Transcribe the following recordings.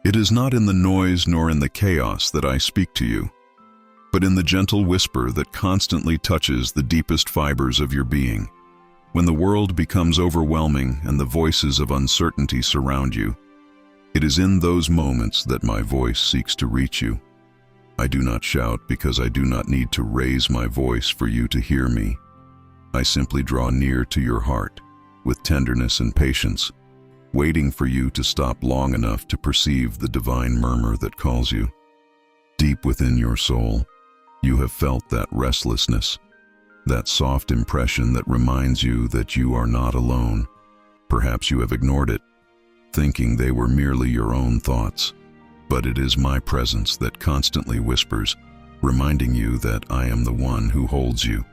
It is not in the noise nor in the chaos that I speak to you, but in the gentle whisper that constantly touches the deepest fibers of your being. When the world becomes overwhelming and the voices of uncertainty surround you, it is in those moments that my voice seeks to reach you. I do not shout because I do not need to raise my voice for you to hear me. I simply draw near to your heart with tenderness and patience, waiting for you to stop long enough to perceive the divine murmur that calls you. Deep within your soul, you have felt that restlessness, that soft impression that reminds you that you are not alone. Perhaps you have ignored it, thinking they were merely your own thoughts. But it is my presence that constantly whispers, reminding you that I am the one who holds you.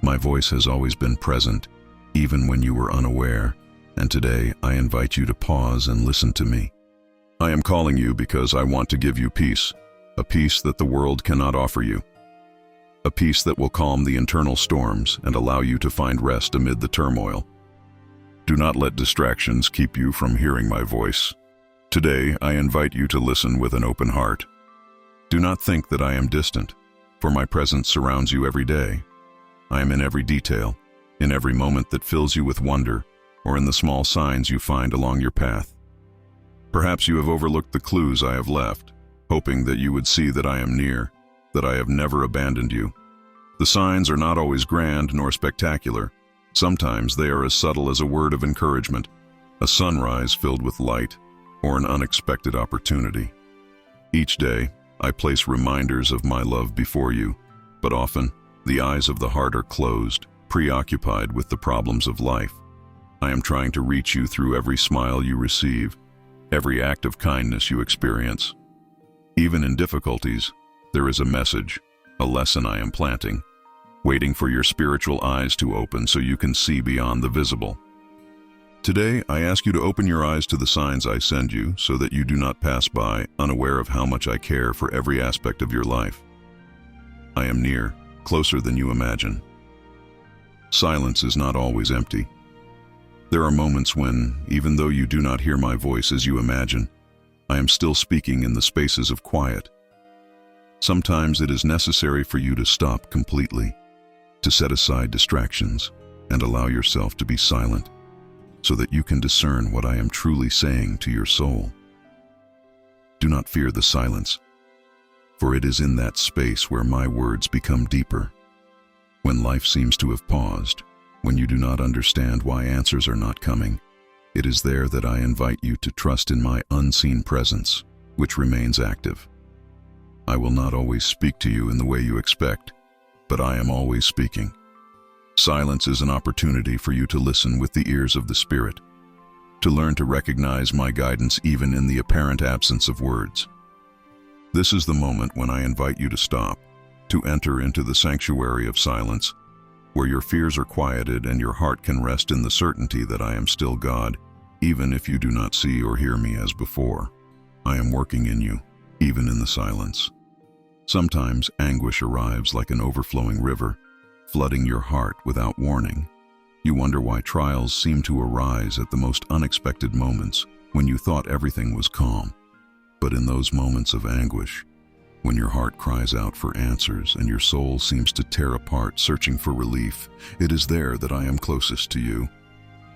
My voice has always been present, even when you were unaware, and today I invite you to pause and listen to me. I am calling you because I want to give you peace, a peace that the world cannot offer you, a peace that will calm the internal storms and allow you to find rest amid the turmoil. Do not let distractions keep you from hearing my voice. Today, I invite you to listen with an open heart. Do not think that I am distant, for my presence surrounds you every day. I am in every detail, in every moment that fills you with wonder, or in the small signs you find along your path. Perhaps you have overlooked the clues I have left, hoping that you would see that I am near, that I have never abandoned you. The signs are not always grand nor spectacular. Sometimes they are as subtle as a word of encouragement, a sunrise filled with light, or an unexpected opportunity. Each day, I place reminders of my love before you, but often, the eyes of the heart are closed, preoccupied with the problems of life. I am trying to reach you through every smile you receive, every act of kindness you experience. Even in difficulties, there is a message, a lesson I am planting, waiting for your spiritual eyes to open so you can see beyond the visible. Today, I ask you to open your eyes to the signs I send you so that you do not pass by unaware of how much I care for every aspect of your life. I am near, closer than you imagine. Silence is not always empty. There are moments when, even though you do not hear my voice as you imagine, I am still speaking in the spaces of quiet. Sometimes it is necessary for you to stop completely, to set aside distractions, and allow yourself to be silent, so that you can discern what I am truly saying to your soul. Do not fear the silence, for it is in that space where my words become deeper. When life seems to have paused, when you do not understand why answers are not coming, it is there that I invite you to trust in my unseen presence, which remains active. I will not always speak to you in the way you expect, but I am always speaking. Silence is an opportunity for you to listen with the ears of the Spirit, to learn to recognize my guidance even in the apparent absence of words. This is the moment when I invite you to stop, to enter into the sanctuary of silence, where your fears are quieted and your heart can rest in the certainty that I am still God, even if you do not see or hear me as before. I am working in you, even in the silence. Sometimes anguish arrives like an overflowing river, flooding your heart without warning. You wonder why trials seem to arise at the most unexpected moments when you thought everything was calm. But in those moments of anguish, when your heart cries out for answers and your soul seems to tear apart searching for relief, it is there that I am closest to you.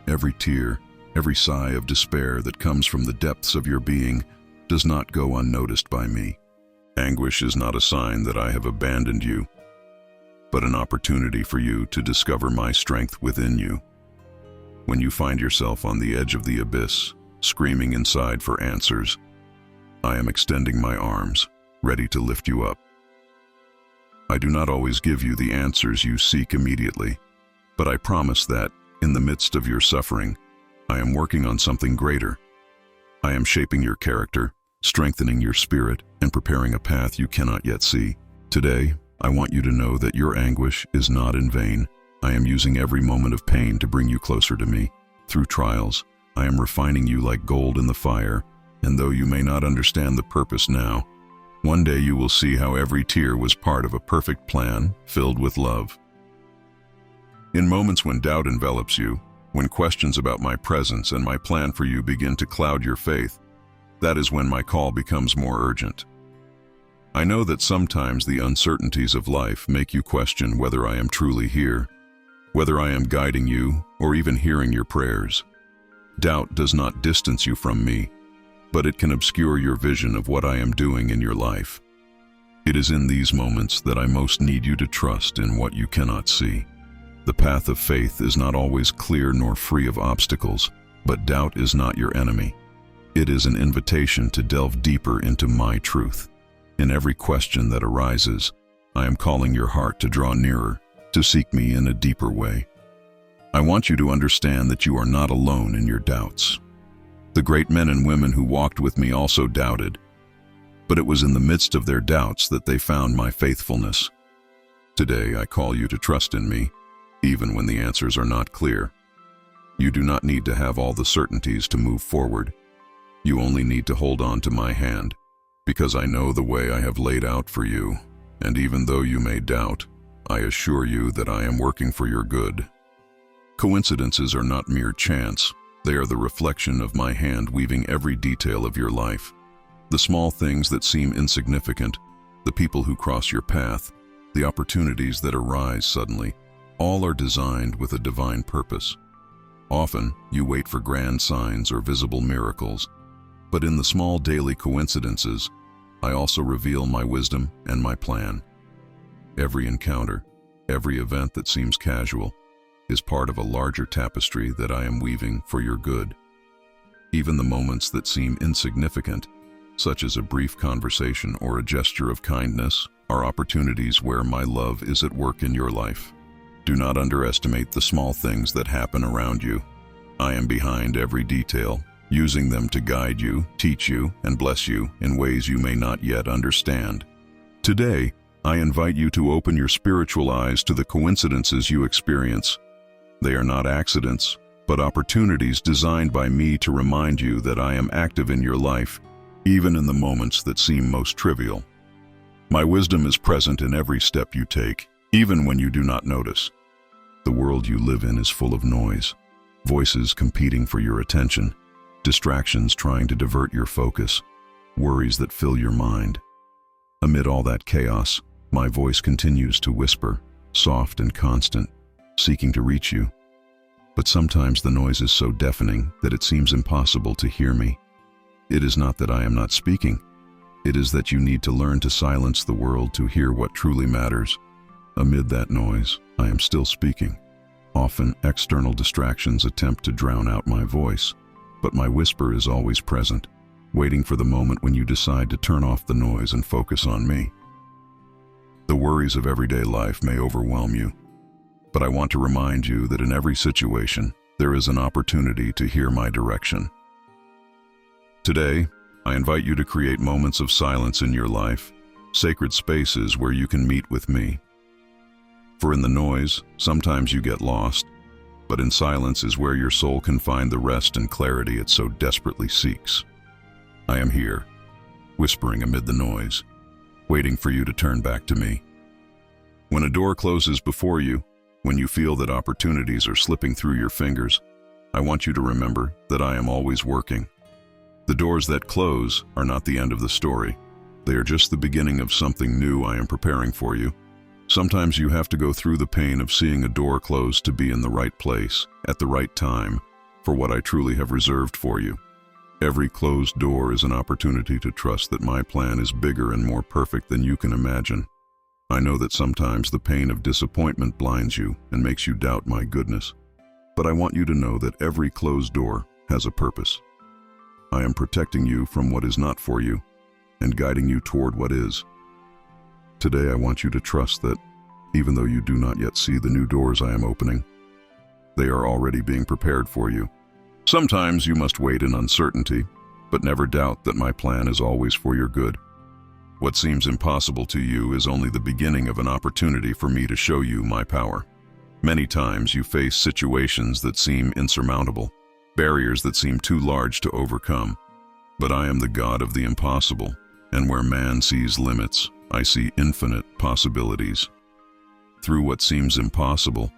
Every tear, every sigh of despair that comes from the depths of your being does not go unnoticed by me. Anguish is not a sign that I have abandoned you, but an opportunity for you to discover my strength within you. When you find yourself on the edge of the abyss, screaming inside for answers, I am extending my arms, ready to lift you up. I do not always give you the answers you seek immediately, but I promise that, in the midst of your suffering, I am working on something greater. I am shaping your character, strengthening your spirit, and preparing a path you cannot yet see. Today, I want you to know that your anguish is not in vain. I am using every moment of pain to bring you closer to me. Through trials, I am refining you like gold in the fire, and though you may not understand the purpose now, one day you will see how every tear was part of a perfect plan filled with love. In moments when doubt envelops you, when questions about my presence and my plan for you begin to cloud your faith, that is when my call becomes more urgent. I know that sometimes the uncertainties of life make you question whether I am truly here, whether I am guiding you, or even hearing your prayers. Doubt does not distance you from me, but it can obscure your vision of what I am doing in your life. It is in these moments that I most need you to trust in what you cannot see. The path of faith is not always clear nor free of obstacles, but doubt is not your enemy. It is an invitation to delve deeper into my truth. In every question that arises, I am calling your heart to draw nearer, to seek me in a deeper way. I want you to understand that you are not alone in your doubts. The great men and women who walked with me also doubted, but it was in the midst of their doubts that they found my faithfulness. Today, I call you to trust in me, even when the answers are not clear. You do not need to have all the certainties to move forward. You only need to hold on to my hand, because I know the way I have laid out for you, and even though you may doubt, I assure you that I am working for your good. Coincidences are not mere chance. They are the reflection of my hand weaving every detail of your life. The small things that seem insignificant, the people who cross your path, the opportunities that arise suddenly, all are designed with a divine purpose. Often, you wait for grand signs or visible miracles, but in the small daily coincidences, I also reveal my wisdom and my plan. Every encounter, every event that seems casual, is part of a larger tapestry that I am weaving for your good. Even the moments that seem insignificant, such as a brief conversation or a gesture of kindness, are opportunities where my love is at work in your life. Do not underestimate the small things that happen around you. I am behind every detail, using them to guide you, teach you, and bless you in ways you may not yet understand. Today, I invite you to open your spiritual eyes to the coincidences you experience. They are not accidents, but opportunities designed by me to remind you that I am active in your life, even in the moments that seem most trivial. My wisdom is present in every step you take, even when you do not notice. The world you live in is full of noise, voices competing for your attention, distractions trying to divert your focus, worries that fill your mind. Amid all that chaos, my voice continues to whisper, soft and constant, seeking to reach you. But sometimes the noise is so deafening that it seems impossible to hear me. It is not that I am not speaking. It is that you need to learn to silence the world to hear what truly matters. Amid that noise, I am still speaking. Often, external distractions attempt to drown out my voice, but my whisper is always present, waiting for the moment when you decide to turn off the noise and focus on me. The worries of everyday life may overwhelm you, but I want to remind you that in every situation, there is an opportunity to hear my direction. Today, I invite you to create moments of silence in your life, sacred spaces where you can meet with me. For in the noise, sometimes you get lost, but in silence is where your soul can find the rest and clarity it so desperately seeks. I am here, whispering amid the noise, waiting for you to turn back to me. When a door closes before you, when you feel that opportunities are slipping through your fingers, I want you to remember that I am always working. The doors that close are not the end of the story. They are just the beginning of something new I am preparing for you. Sometimes you have to go through the pain of seeing a door close to be in the right place, at the right time, for what I truly have reserved for you. Every closed door is an opportunity to trust that my plan is bigger and more perfect than you can imagine. I know that sometimes the pain of disappointment blinds you and makes you doubt my goodness, but I want you to know that every closed door has a purpose. I am protecting you from what is not for you and guiding you toward what is. Today I want you to trust that, even though you do not yet see the new doors I am opening, they are already being prepared for you. Sometimes you must wait in uncertainty, but never doubt that my plan is always for your good. What seems impossible to you is only the beginning of an opportunity for me to show you my power. Many times you face situations that seem insurmountable, barriers that seem too large to overcome. But I am the God of the impossible, and where man sees limits, I see infinite possibilities. Through what seems impossible,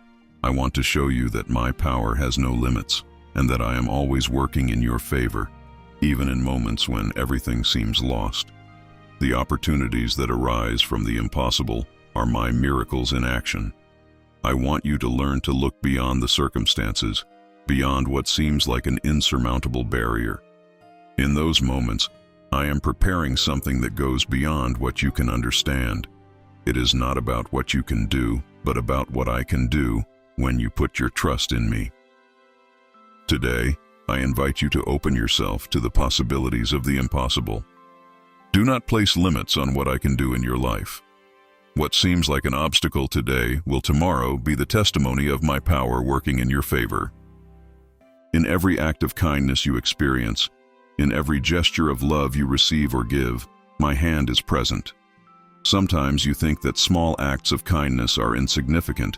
I want to show you that my power has no limits, and that I am always working in your favor. even in moments when everything seems lost. The opportunities that arise from the impossible are my miracles in action. I want you to learn to look beyond the circumstances, beyond what seems like an insurmountable barrier. In those moments, I am preparing something that goes beyond what you can understand. It is not about what you can do, but about what I can do when you put your trust in me. Today, I invite you to open yourself to the possibilities of the impossible. Do not place limits on what I can do in your life. What seems like an obstacle today will tomorrow be the testimony of my power working in your favor. In every act of kindness you experience, in every gesture of love you receive or give, my hand is present. Sometimes you think that small acts of kindness are insignificant,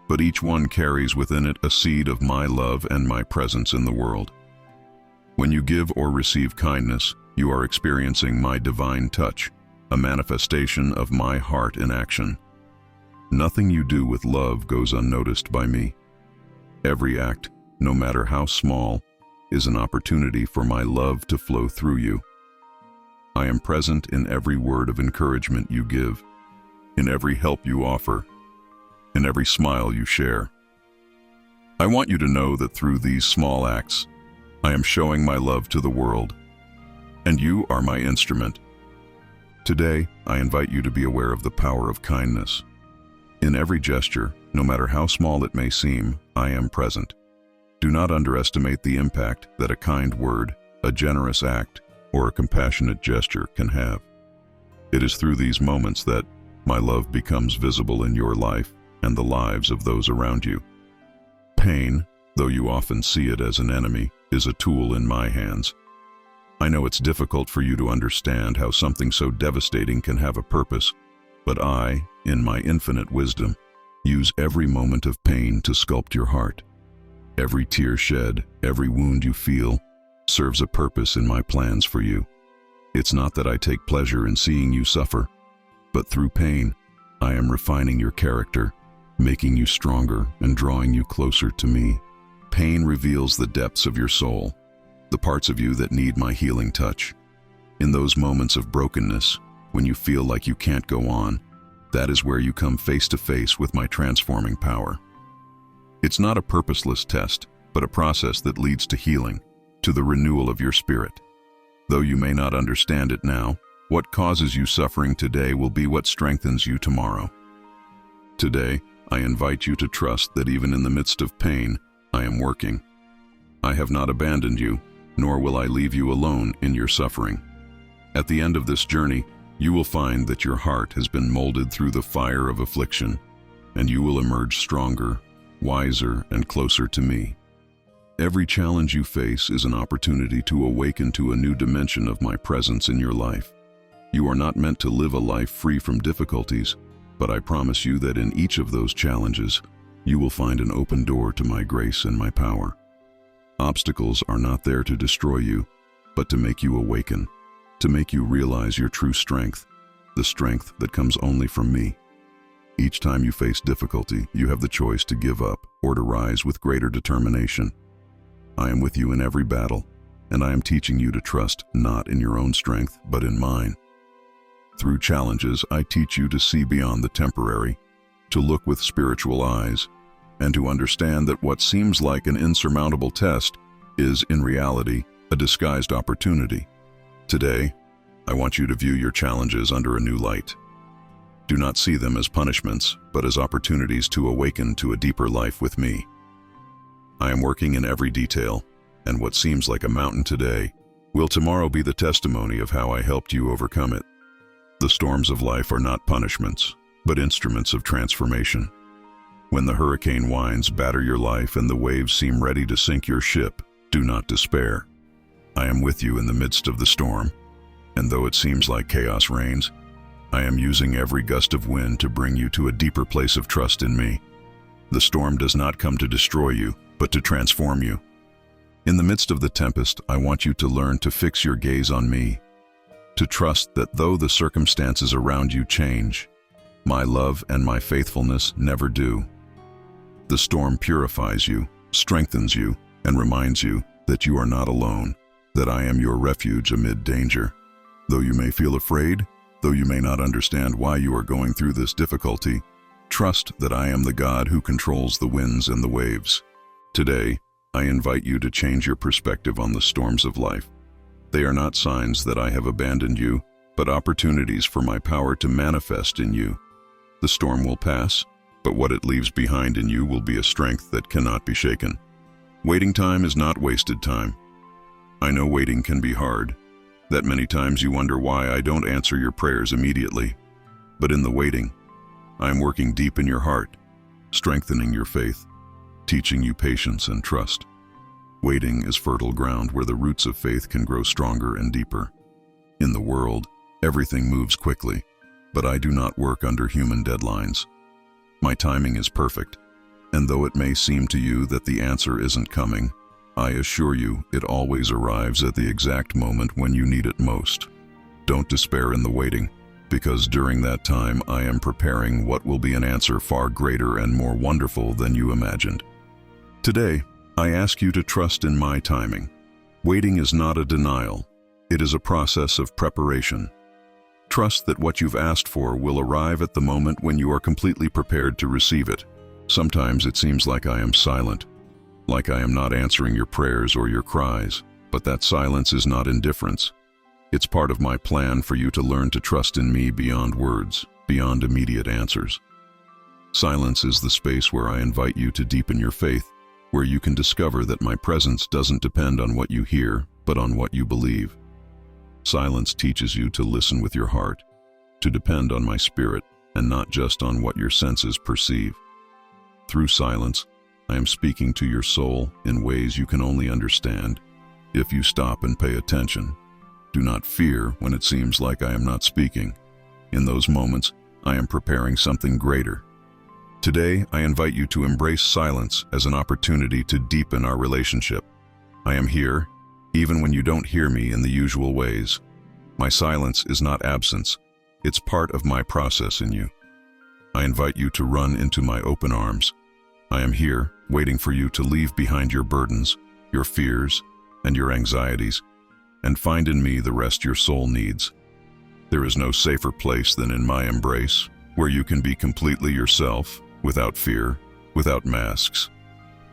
but each one carries within it a seed of my love and my presence in the world. When you give or receive kindness, you are experiencing my divine touch, a manifestation of my heart in action. Nothing you do with love goes unnoticed by me. Every act, no matter how small, is an opportunity for my love to flow through you. I am present in every word of encouragement you give, in every help you offer, in every smile you share. I want you to know that through these small acts, I am showing my love to the world, and you are my instrument. Today, I invite you to be aware of the power of kindness. In every gesture, no matter how small it may seem, I am present. Do not underestimate the impact that a kind word, a generous act, or a compassionate gesture can have. It is through these moments that my love becomes visible in your life and the lives of those around you. Pain, though you often see it as an enemy, is a tool in my hands. I know it's difficult for you to understand how something so devastating can have a purpose, but I, in my infinite wisdom, use every moment of pain to sculpt your heart. Every tear shed, every wound you feel, serves a purpose in my plans for you. It's not that I take pleasure in seeing you suffer, but through pain, I am refining your character, making you stronger and drawing you closer to me. Pain reveals the depths of your soul, the parts of you that need my healing touch. In those moments of brokenness, when you feel like you can't go on, that is where you come face to face with my transforming power. It's not a purposeless test, but a process that leads to healing, to the renewal of your spirit. Though you may not understand it now, what causes you suffering today will be what strengthens you tomorrow. Today, I invite you to trust that even in the midst of pain, I am working. I have not abandoned you, nor will I leave you alone in your suffering. At the end of this journey, you will find that your heart has been molded through the fire of affliction, and you will emerge stronger, wiser, and closer to me. Every challenge you face is an opportunity to awaken to a new dimension of my presence in your life. You are not meant to live a life free from difficulties, but I promise you that in each of those challenges, you will find an open door to my grace and my power. Obstacles are not there to destroy you, but to make you awaken, to make you realize your true strength, the strength that comes only from me. Each time you face difficulty, you have the choice to give up or to rise with greater determination. I am with you in every battle, and I am teaching you to trust not in your own strength, but in mine. Through challenges, I teach you to see beyond the temporary, to look with spiritual eyes, and to understand that what seems like an insurmountable test is, in reality, a disguised opportunity. Today, I want you to view your challenges under a new light. Do not see them as punishments, but as opportunities to awaken to a deeper life with me. I am working in every detail, and what seems like a mountain today will tomorrow be the testimony of how I helped you overcome it. The storms of life are not punishments, but instruments of transformation. When the hurricane winds batter your life and the waves seem ready to sink your ship, do not despair. I am with you in the midst of the storm, and though it seems like chaos reigns, I am using every gust of wind to bring you to a deeper place of trust in me. The storm does not come to destroy you, but to transform you. In the midst of the tempest, I want you to learn to fix your gaze on me, to trust that though the circumstances around you change, my love and my faithfulness never do. The storm purifies you, strengthens you, and reminds you that you are not alone. that I am your refuge amid danger. Though you may feel afraid, though you may not understand why you are going through this difficulty, trust that I am the God who controls the winds and the waves. Today, I invite you to change your perspective on the storms of life. They are not signs that I have abandoned you, but opportunities for my power to manifest in you. The storm will pass, but what it leaves behind in you will be a strength that cannot be shaken. Waiting time is not wasted time. I know waiting can be hard, that many times you wonder why I don't answer your prayers immediately. But in the waiting, I am working deep in your heart, strengthening your faith, teaching you patience and trust. Waiting is fertile ground where the roots of faith can grow stronger and deeper. In the world, everything moves quickly, but I do not work under human deadlines. My timing is perfect, and though it may seem to you that the answer isn't coming, I assure you it always arrives at the exact moment when you need it most. Don't despair in the waiting, because during that time I am preparing what will be an answer far greater and more wonderful than you imagined. Today, I ask you to trust in my timing. Waiting is not a denial. It is a process of preparation. Trust that what you've asked for will arrive at the moment when you are completely prepared to receive it. Sometimes it seems like I am silent, like I am not answering your prayers or your cries, but that silence is not indifference. It's part of my plan for you to learn to trust in me beyond words, beyond immediate answers. Silence is the space where I invite you to deepen your faith, where you can discover that my presence doesn't depend on what you hear, but on what you believe. Silence teaches you to listen with your heart, to depend on my spirit, and not just on what your senses perceive. Through silence, I am speaking to your soul in ways you can only understand if you stop and pay attention. Do not fear when it seems like I am not speaking. In those moments, I am preparing something greater. Today, I invite you to embrace silence as an opportunity to deepen our relationship. I am here, even when you don't hear me in the usual ways. My silence is not absence. It's part of my process in you. I invite you to run into my open arms. I am here, waiting for you to leave behind your burdens, your fears, and your anxieties, and find in me the rest your soul needs. There is no safer place than in my embrace, where you can be completely yourself, without fear, without masks.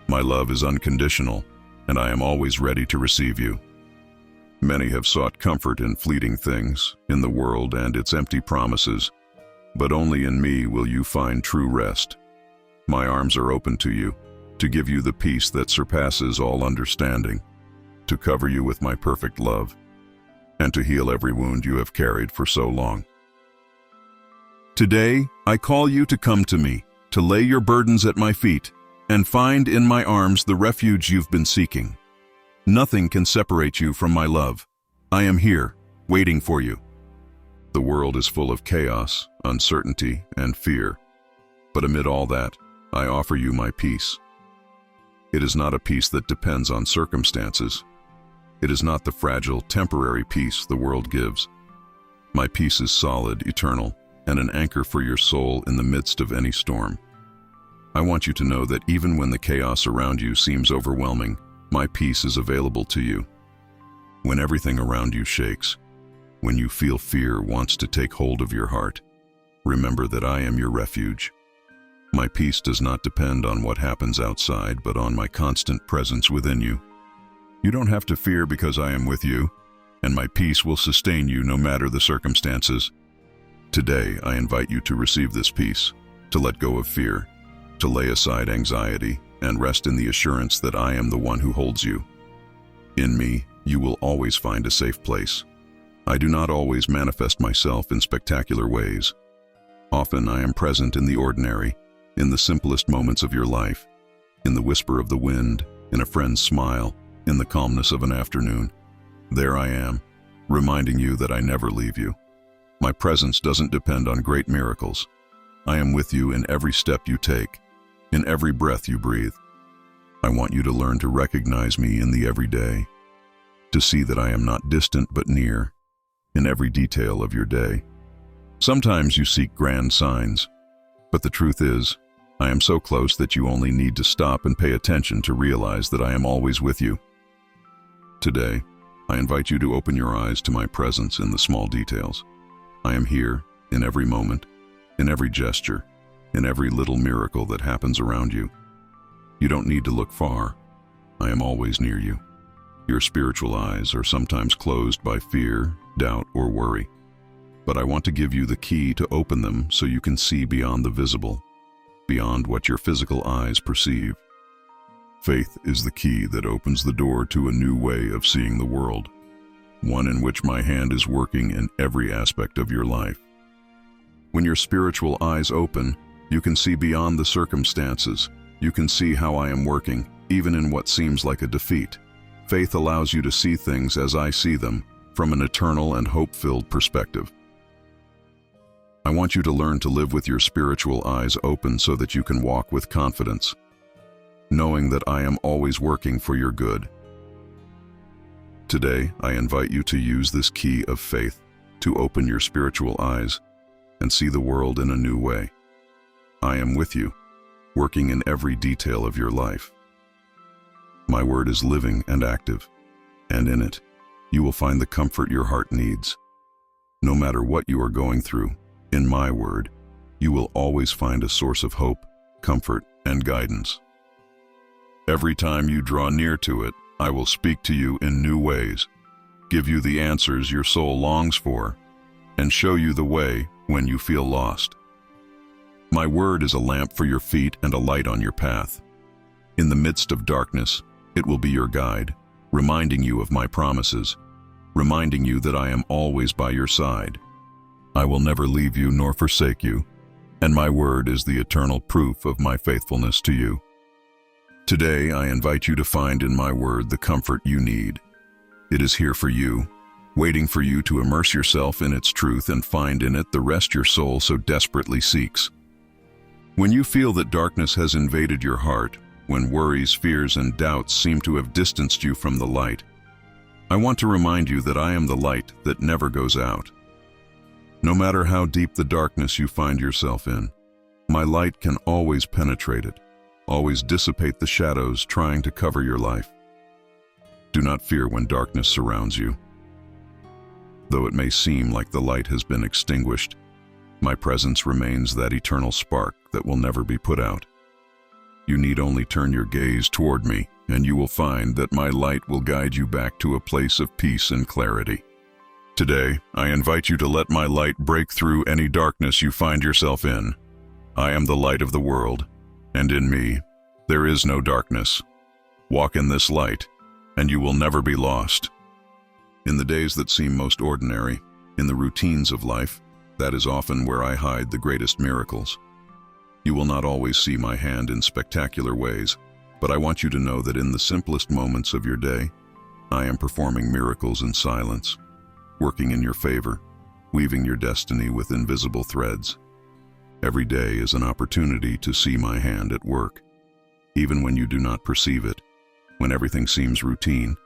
My love is unconditional, and I am always ready to receive you. Many have sought comfort in fleeting things, in the world and its empty promises, but only in me will you find true rest. My arms are open to you, to give you the peace that surpasses all understanding, to cover you with my perfect love, and to heal every wound you have carried for so long. Today, I call you to come to me, to lay your burdens at my feet, and find in my arms the refuge you've been seeking. Nothing can separate you from my love. I am here, waiting for you. The world is full of chaos, uncertainty, and fear. But amid all that, I offer you my peace. It is not a peace that depends on circumstances. It is not the fragile, temporary peace the world gives. My peace is solid, eternal, and an anchor for your soul in the midst of any storm. I want you to know that even when the chaos around you seems overwhelming, my peace is available to you. When everything around you shakes, when you feel fear wants to take hold of your heart, remember that I am your refuge. My peace does not depend on what happens outside, but on my constant presence within you. You don't have to fear because I am with you, and my peace will sustain you no matter the circumstances. Today, I invite you to receive this peace, to let go of fear, to lay aside anxiety, and rest in the assurance that I am the one who holds you. In me, you will always find a safe place. I do not always manifest myself in spectacular ways. Often I am present in the ordinary, in the simplest moments of your life, in the whisper of the wind, in a friend's smile, in the calmness of an afternoon. There I am, reminding you that I never leave you. My presence doesn't depend on great miracles. I am with you in every step you take, in every breath you breathe. I want you to learn to recognize me in the everyday, to see that I am not distant but near, in every detail of your day. Sometimes you seek grand signs, but the truth is, I am so close that you only need to stop and pay attention to realize that I am always with you. Today, I invite you to open your eyes to my presence in the small details. I am here, in every moment, in every gesture, in every little miracle that happens around you. You don't need to look far. I am always near you. Your spiritual eyes are sometimes closed by fear, doubt, or worry. But I want to give you the key to open them so you can see beyond the visible, beyond what your physical eyes perceive. Faith is the key that opens the door to a new way of seeing the world, one in which my hand is working in every aspect of your life. When your spiritual eyes open, you can see beyond the circumstances. You can see how I am working, even in what seems like a defeat. Faith allows you to see things as I see them, from an eternal and hope-filled perspective. I want you to learn to live with your spiritual eyes open so that you can walk with confidence, knowing that I am always working for your good. Today, I invite you to use this key of faith to open your spiritual eyes and see the world in a new way. I am with you, working in every detail of your life. My word is living and active, and in it, you will find the comfort your heart needs. No matter what you are going through, in my word, you will always find a source of hope, comfort, and guidance. Every time you draw near to it, I will speak to you in new ways, give you the answers your soul longs for, and show you the way when you feel lost. My word is a lamp for your feet and a light on your path. In the midst of darkness, it will be your guide, reminding you of my promises, reminding you that I am always by your side. I will never leave you nor forsake you, and my word is the eternal proof of my faithfulness to you. Today, I invite you to find in my word the comfort you need. It is here for you, waiting for you to immerse yourself in its truth and find in it the rest your soul so desperately seeks. When you feel that darkness has invaded your heart, when worries, fears, and doubts seem to have distanced you from the light, I want to remind you that I am the light that never goes out. No matter how deep the darkness you find yourself in, my light can always penetrate it, always dissipate the shadows trying to cover your life. Do not fear when darkness surrounds you. Though it may seem like the light has been extinguished, my presence remains that eternal spark that will never be put out. You need only turn your gaze toward me, and you will find that my light will guide you back to a place of peace and clarity. Today, I invite you to let my light break through any darkness you find yourself in. I am the light of the world, and in me, there is no darkness. Walk in this light, and you will never be lost. In the days that seem most ordinary, in the routines of life, that is often where I hide the greatest miracles. You will not always see my hand in spectacular ways, but I want you to know that in the simplest moments of your day, I am performing miracles in silence, working in your favor, weaving your destiny with invisible threads. Every day is an opportunity to see my hand at work. Even when you do not perceive it, when everything seems routine,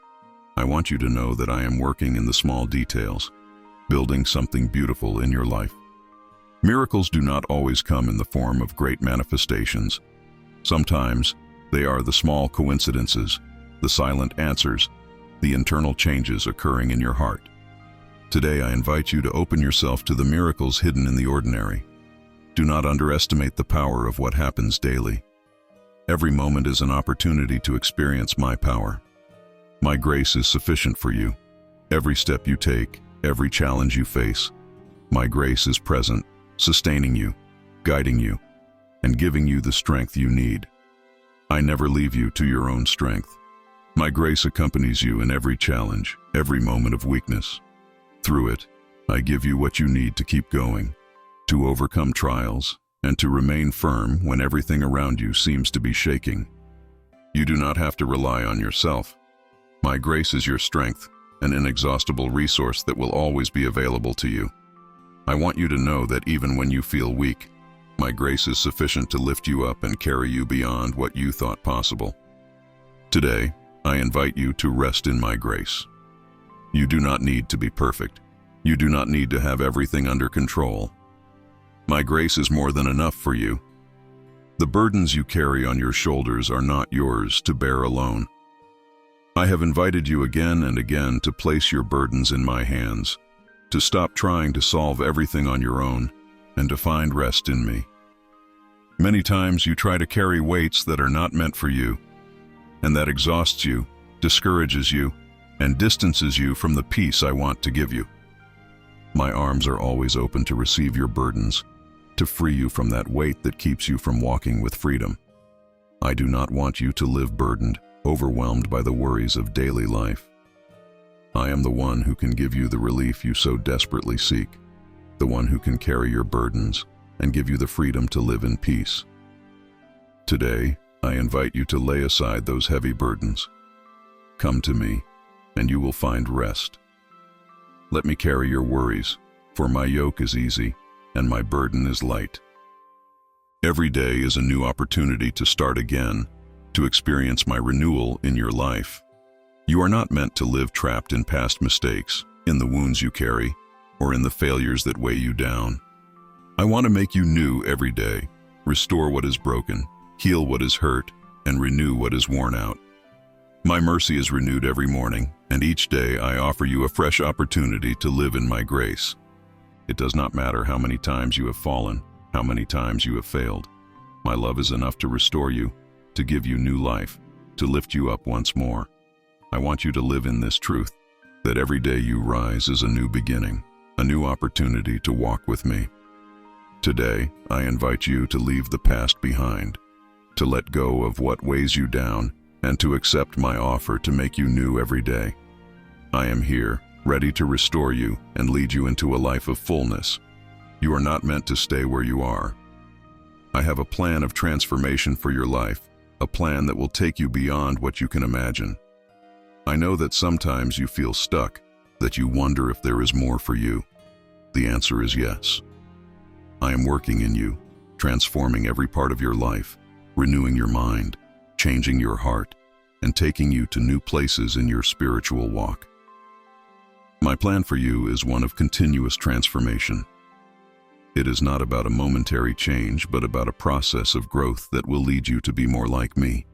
I want you to know that I am working in the small details, building something beautiful in your life. Miracles do not always come in the form of great manifestations. Sometimes they are the small coincidences, the silent answers, the internal changes occurring in your heart. Today I invite you to open yourself to the miracles hidden in the ordinary. Do not underestimate the power of what happens daily. Every moment is an opportunity to experience my power. My grace is sufficient for you. Every step you take, every challenge you face, my grace is present, sustaining you, guiding you, and giving you the strength you need. I never leave you to your own strength. My grace accompanies you in every challenge, every moment of weakness. Through it, I give you what you need to keep going, to overcome trials, and to remain firm when everything around you seems to be shaking. You do not have to rely on yourself. My grace is your strength, an inexhaustible resource that will always be available to you. I want you to know that even when you feel weak, my grace is sufficient to lift you up and carry you beyond what you thought possible. Today, I invite you to rest in my grace. You do not need to be perfect. You do not need to have everything under control. My grace is more than enough for you. The burdens you carry on your shoulders are not yours to bear alone. I have invited you again and again to place your burdens in my hands, to stop trying to solve everything on your own, and to find rest in me. Many times you try to carry weights that are not meant for you, and that exhausts you, discourages you, and distances you from the peace I want to give you. My arms are always open to receive your burdens, to free you from that weight that keeps you from walking with freedom. I do not want you to live burdened, overwhelmed by the worries of daily life. I am the one who can give you the relief you so desperately seek, the one who can carry your burdens and give you the freedom to live in peace. Today, I invite you to lay aside those heavy burdens. Come to me, and you will find rest. Let me carry your worries, for my yoke is easy and my burden is light. Every day is a new opportunity to start again, to experience my renewal in your life. You are not meant to live trapped in past mistakes, in the wounds you carry, or in the failures that weigh you down. I want to make you new every day, restore what is broken, heal what is hurt, and renew what is worn out. My mercy is renewed every morning, and each day I offer you a fresh opportunity to live in my grace. It does not matter how many times you have fallen, how many times you have failed. My love is enough to restore you, to give you new life, to lift you up once more. I want you to live in this truth, that every day you rise is a new beginning, a new opportunity to walk with me. Today, I invite you to leave the past behind, to let go of what weighs you down, and to accept my offer to make you new every day. I am here, ready to restore you and lead you into a life of fullness. You are not meant to stay where you are. I have a plan of transformation for your life, a plan that will take you beyond what you can imagine. I know that sometimes you feel stuck, that you wonder if there is more for you. The answer is yes. I am working in you, transforming every part of your life, renewing your mind, changing your heart, and taking you to new places in your spiritual walk. My plan for you is one of continuous transformation. It is not about a momentary change, but about a process of growth that will lead you to be more like me,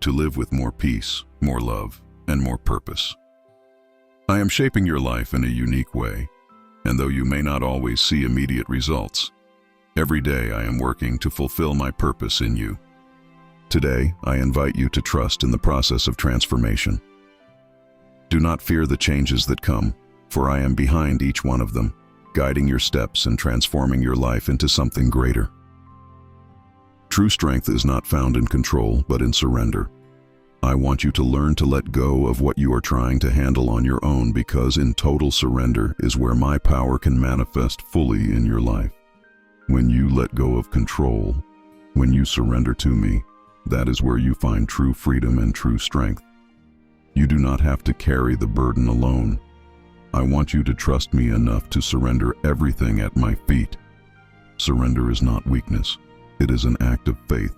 to live with more peace, more love, and more purpose. I am shaping your life in a unique way, and though you may not always see immediate results, every day I am working to fulfill my purpose in you. Today, I invite you to trust in the process of transformation. Do not fear the changes that come, for I am behind each one of them, guiding your steps and transforming your life into something greater. True strength is not found in control, but in surrender. I want you to learn to let go of what you are trying to handle on your own, because in total surrender is where my power can manifest fully in your life. When you let go of control, when you surrender to me, that is where you find true freedom and true strength. You do not have to carry the burden alone. I want you to trust me enough to surrender everything at my feet. Surrender is not weakness. It is an act of faith,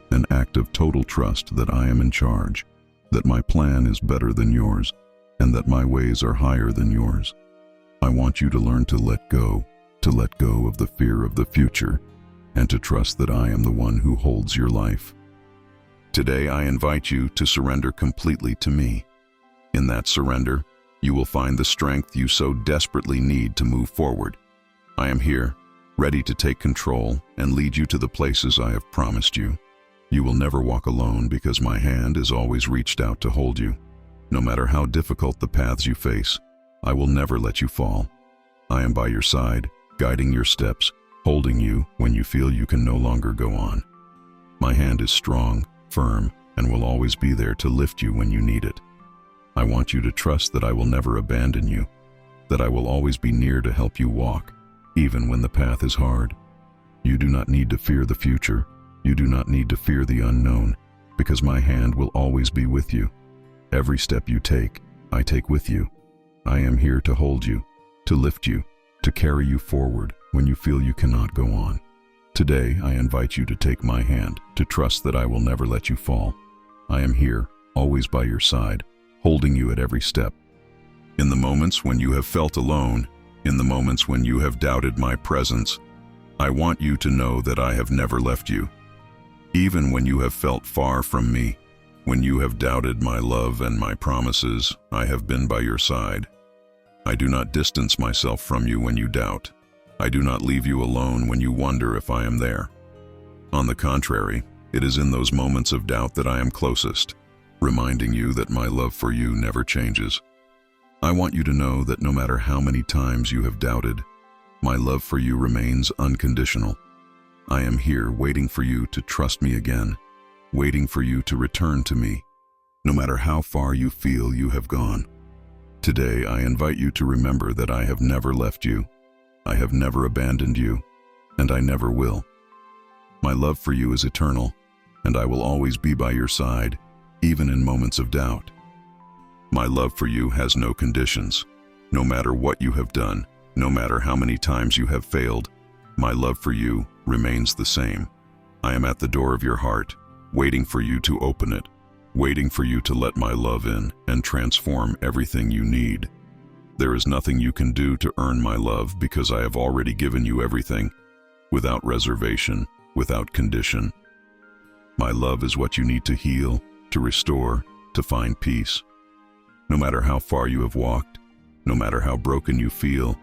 an act of total trust that I am in charge, that my plan is better than yours, and that my ways are higher than yours. I want you to learn to let go of the fear of the future, and to trust that I am the one who holds your life. Today I invite you to surrender completely to me. In that surrender, you will find the strength you so desperately need to move forward. I am here, ready to take control and lead you to the places I have promised you. You will never walk alone, because my hand is always reached out to hold you. No matter how difficult the paths you face, I will never let you fall. I am by your side, guiding your steps, holding you when you feel you can no longer go on. My hand is strong, firm, and will always be there to lift you when you need it. I want you to trust that I will never abandon you, that I will always be near to help you walk, even when the path is hard. You do not need to fear the future. You do not need to fear the unknown, because my hand will always be with you. Every step you take, I take with you. I am here to hold you, to lift you, to carry you forward when you feel you cannot go on. Today, I invite you to take my hand, to trust that I will never let you fall. I am here, always by your side, holding you at every step. In the moments when you have felt alone, in the moments when you have doubted my presence, I want you to know that I have never left you. Even when you have felt far from me, When you have doubted my love and my promises, I have been by your side. I do not distance myself from you when you doubt. I do not leave you alone when you wonder if I am there. On the contrary, it is in those moments of doubt that I am closest, reminding you that my love for you never changes. I want you to know that no matter how many times you have doubted, my love for you remains unconditional. I am here waiting for you to trust me again, waiting for you to return to me, no matter how far you feel you have gone. Today, I invite you to remember that I have never left you, I have never abandoned you, and I never will. My love for you is eternal, and I will always be by your side, even in moments of doubt. My love for you has no conditions. No matter what you have done, no matter how many times you have failed, my love for you remains the same. I am at the door of your heart, waiting for you to open it, waiting for you to let my love in and transform everything you need. There is nothing you can do to earn my love because I have already given you everything, without reservation, without condition. My love is what you need to heal, to restore, to find peace. No matter how far you have walked, no matter how broken you feel,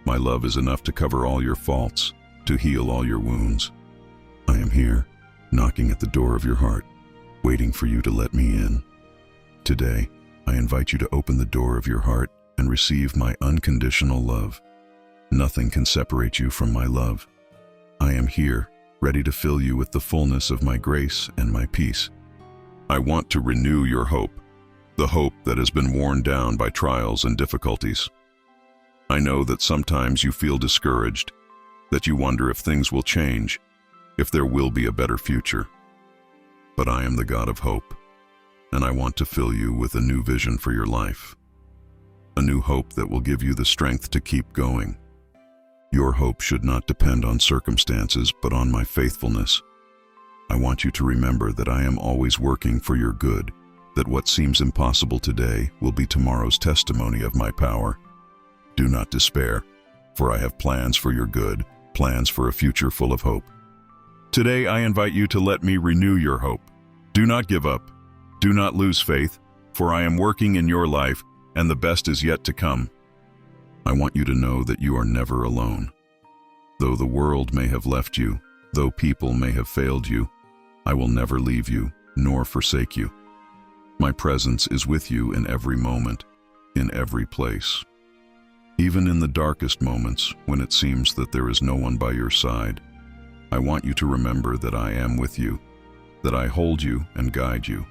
my love is enough to cover all your faults, to heal all your wounds. I am here, knocking at the door of your heart, waiting for you to let me in. Today, I invite you to open the door of your heart and receive my unconditional love. Nothing can separate you from my love. I am here, ready to fill you with the fullness of my grace and my peace. I want to renew your hope, the hope that has been worn down by trials and difficulties. I know that sometimes you feel discouraged, that you wonder if things will change, if there will be a better future. But I am the God of hope, and I want to fill you with a new vision for your life, a new hope that will give you the strength to keep going. Your hope should not depend on circumstances, but on my faithfulness. I want you to remember that I am always working for your good, that what seems impossible today will be tomorrow's testimony of my power. Do not despair, for I have plans for your good, plans for a future full of hope. Today I invite you to let me renew your hope. Do not give up. Do not lose faith, for I am working in your life, and the best is yet to come. I want you to know that you are never alone. Though the world may have left you, though people may have failed you, I will never leave you, nor forsake you. My presence is with you in every moment, in every place. Even in the darkest moments, when it seems that there is no one by your side, I want you to remember that I am with you, that I hold you and guide you.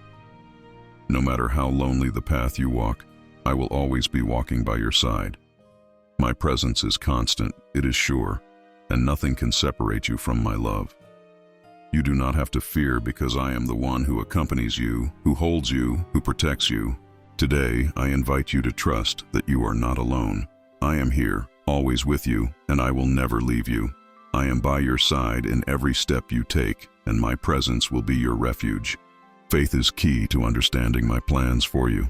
No matter how lonely the path you walk, I will always be walking by your side. My presence is constant, it is sure, and nothing can separate you from my love. You do not have to fear because I am the one who accompanies you, who holds you, who protects you. Today, I invite you to trust that you are not alone. I am here, always with you, and I will never leave you. I am by your side in every step you take, and my presence will be your refuge. Faith is key to understanding my plans for you.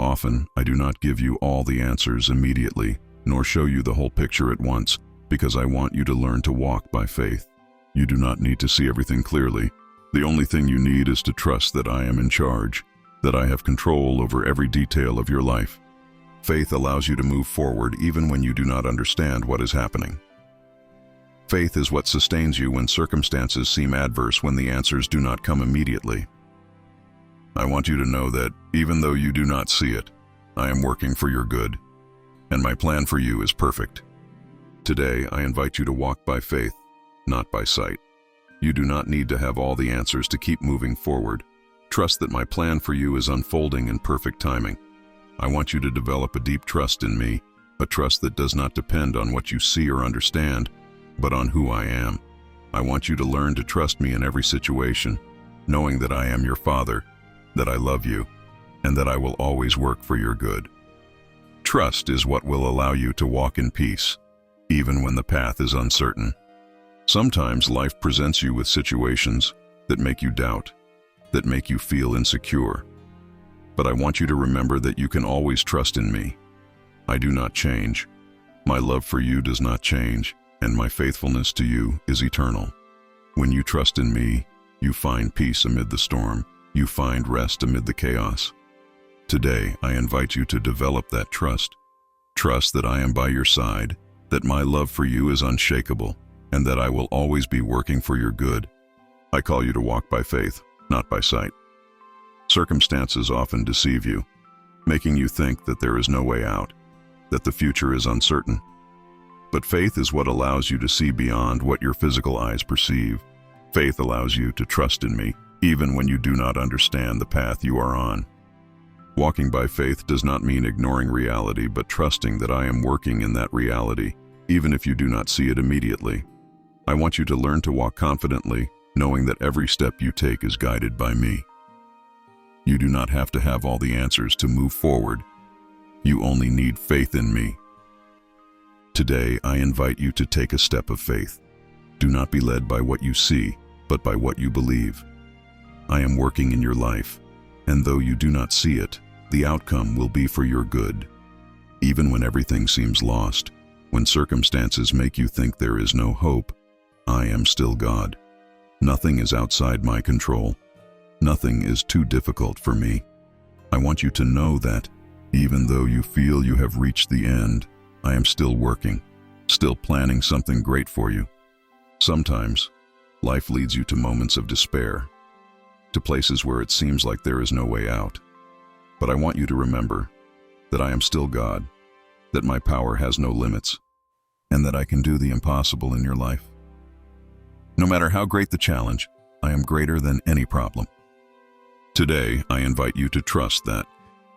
Often, I do not give you all the answers immediately, nor show you the whole picture at once, because I want you to learn to walk by faith. You do not need to see everything clearly. The only thing you need is to trust that I am in charge, that I have control over every detail of your life. Faith allows you to move forward even when you do not understand what is happening. Faith is what sustains you when circumstances seem adverse, when the answers do not come immediately. I want you to know that, even though you do not see it, I am working for your good, and my plan for you is perfect. Today, I invite you to walk by faith, not by sight. You do not need to have all the answers to keep moving forward. Trust that my plan for you is unfolding in perfect timing. I want you to develop a deep trust in me, a trust that does not depend on what you see or understand, but on who I am. I want you to learn to trust me in every situation, knowing that I am your Father, that I love you, and that I will always work for your good. Trust is what will allow you to walk in peace, even when the path is uncertain. Sometimes life presents you with situations that make you doubt, that make you feel insecure. But I want you to remember that you can always trust in me. I do not change. My love for you does not change, and my faithfulness to you is eternal. When you trust in me, you find peace amid the storm. you find rest amid the chaos. Today, I invite you to develop that trust. Trust that I am by your side, that my love for you is unshakable, and that I will always be working for your good. I call you to walk by faith, not by sight. Circumstances often deceive you, making you think that there is no way out, that the future is uncertain. But faith is what allows you to see beyond what your physical eyes perceive. Faith allows you to trust in me, even when you do not understand the path you are on. Walking by faith does not mean ignoring reality, but trusting that I am working in that reality, even if you do not see it immediately. I want you to learn to walk confidently, knowing that every step you take is guided by me. You do not have to have all the answers to move forward. You only need faith in me. Today, I invite you to take a step of faith. Do not be led by what you see, but by what you believe. I am working in your life, and though you do not see it, the outcome will be for your good. Even when everything seems lost, when circumstances make you think there is no hope, I am still God. Nothing is outside my control. Nothing is too difficult for me. I want you to know that, even though you feel you have reached the end, I am still working, still planning something great for you. Sometimes, life leads you to moments of despair, to places where it seems like there is no way out. But I want you to remember that I am still God, that my power has no limits, and that I can do the impossible in your life. No matter how great the challenge, I am greater than any problem. Today, I invite you to trust that,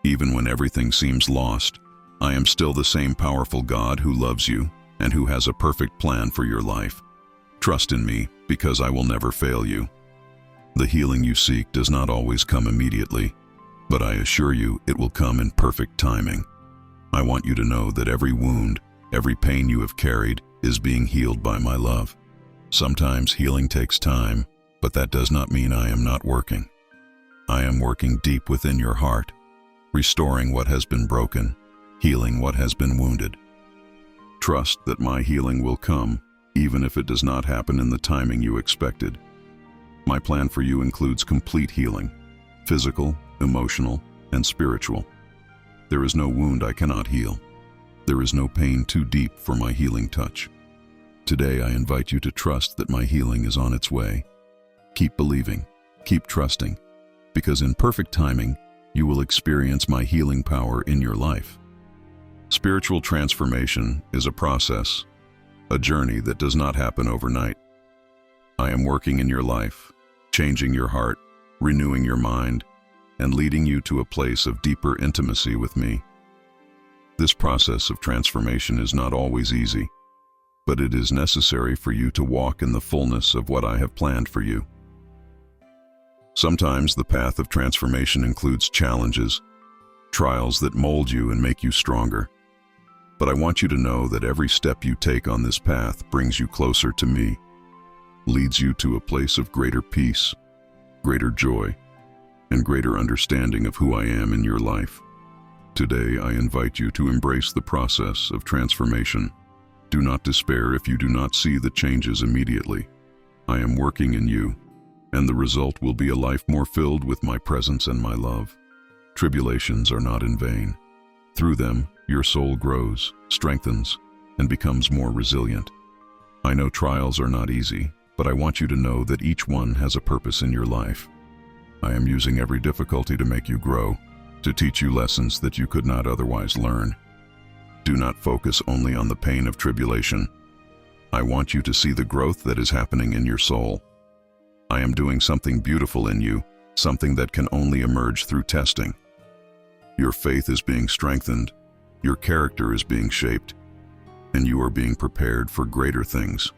even when everything seems lost, I am still the same powerful God who loves you and who has a perfect plan for your life. Trust in me, because I will never fail you. The healing you seek does not always come immediately, but I assure you it will come in perfect timing. I want you to know that every wound, every pain you have carried, is being healed by my love. Sometimes healing takes time, but that does not mean I am not working. I am working deep within your heart, restoring what has been broken, healing what has been wounded. Trust that my healing will come, even if it does not happen in the timing you expected. My plan for you includes complete healing, physical, emotional, and spiritual. There is no wound I cannot heal. There is no pain too deep for my healing touch. Today, I invite you to trust that my healing is on its way. Keep believing, keep trusting, because in perfect timing, you will experience my healing power in your life. Spiritual transformation is a process, a journey that does not happen overnight. I am working in your life, changing your heart, renewing your mind, and leading you to a place of deeper intimacy with me. This process of transformation is not always easy, but it is necessary for you to walk in the fullness of what I have planned for you. Sometimes the path of transformation includes challenges, trials that mold you and make you stronger. But I want you to know that every step you take on this path brings you closer to me, leads you to a place of greater peace, greater joy, and greater understanding of who I am in your life. Today, I invite you to embrace the process of transformation. Do not despair if you do not see the changes immediately. I am working in you, and the result will be a life more filled with my presence and my love. Tribulations are not in vain. Through them, your soul grows, strengthens, and becomes more resilient. I know trials are not easy, but I want you to know that each one has a purpose in your life. I am using every difficulty to make you grow, to teach you lessons that you could not otherwise learn. Do not focus only on the pain of tribulation. I want you to see the growth that is happening in your soul. I am doing something beautiful in you, something that can only emerge through testing. Your faith is being strengthened, your character is being shaped, and you are being prepared for greater things.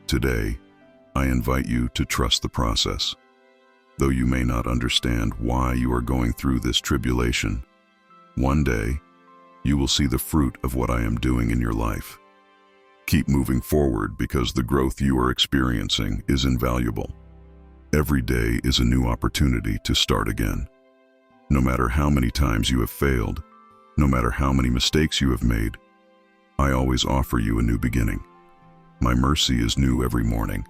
Today, I invite you to trust the process. Though you may not understand why you are going through this tribulation, one day, you will see the fruit of what I am doing in your life. Keep moving forward because the growth you are experiencing is invaluable. Every day is a new opportunity to start again. No matter how many times you have failed, no matter how many mistakes you have made, I always offer you a new beginning. My mercy is new every morning,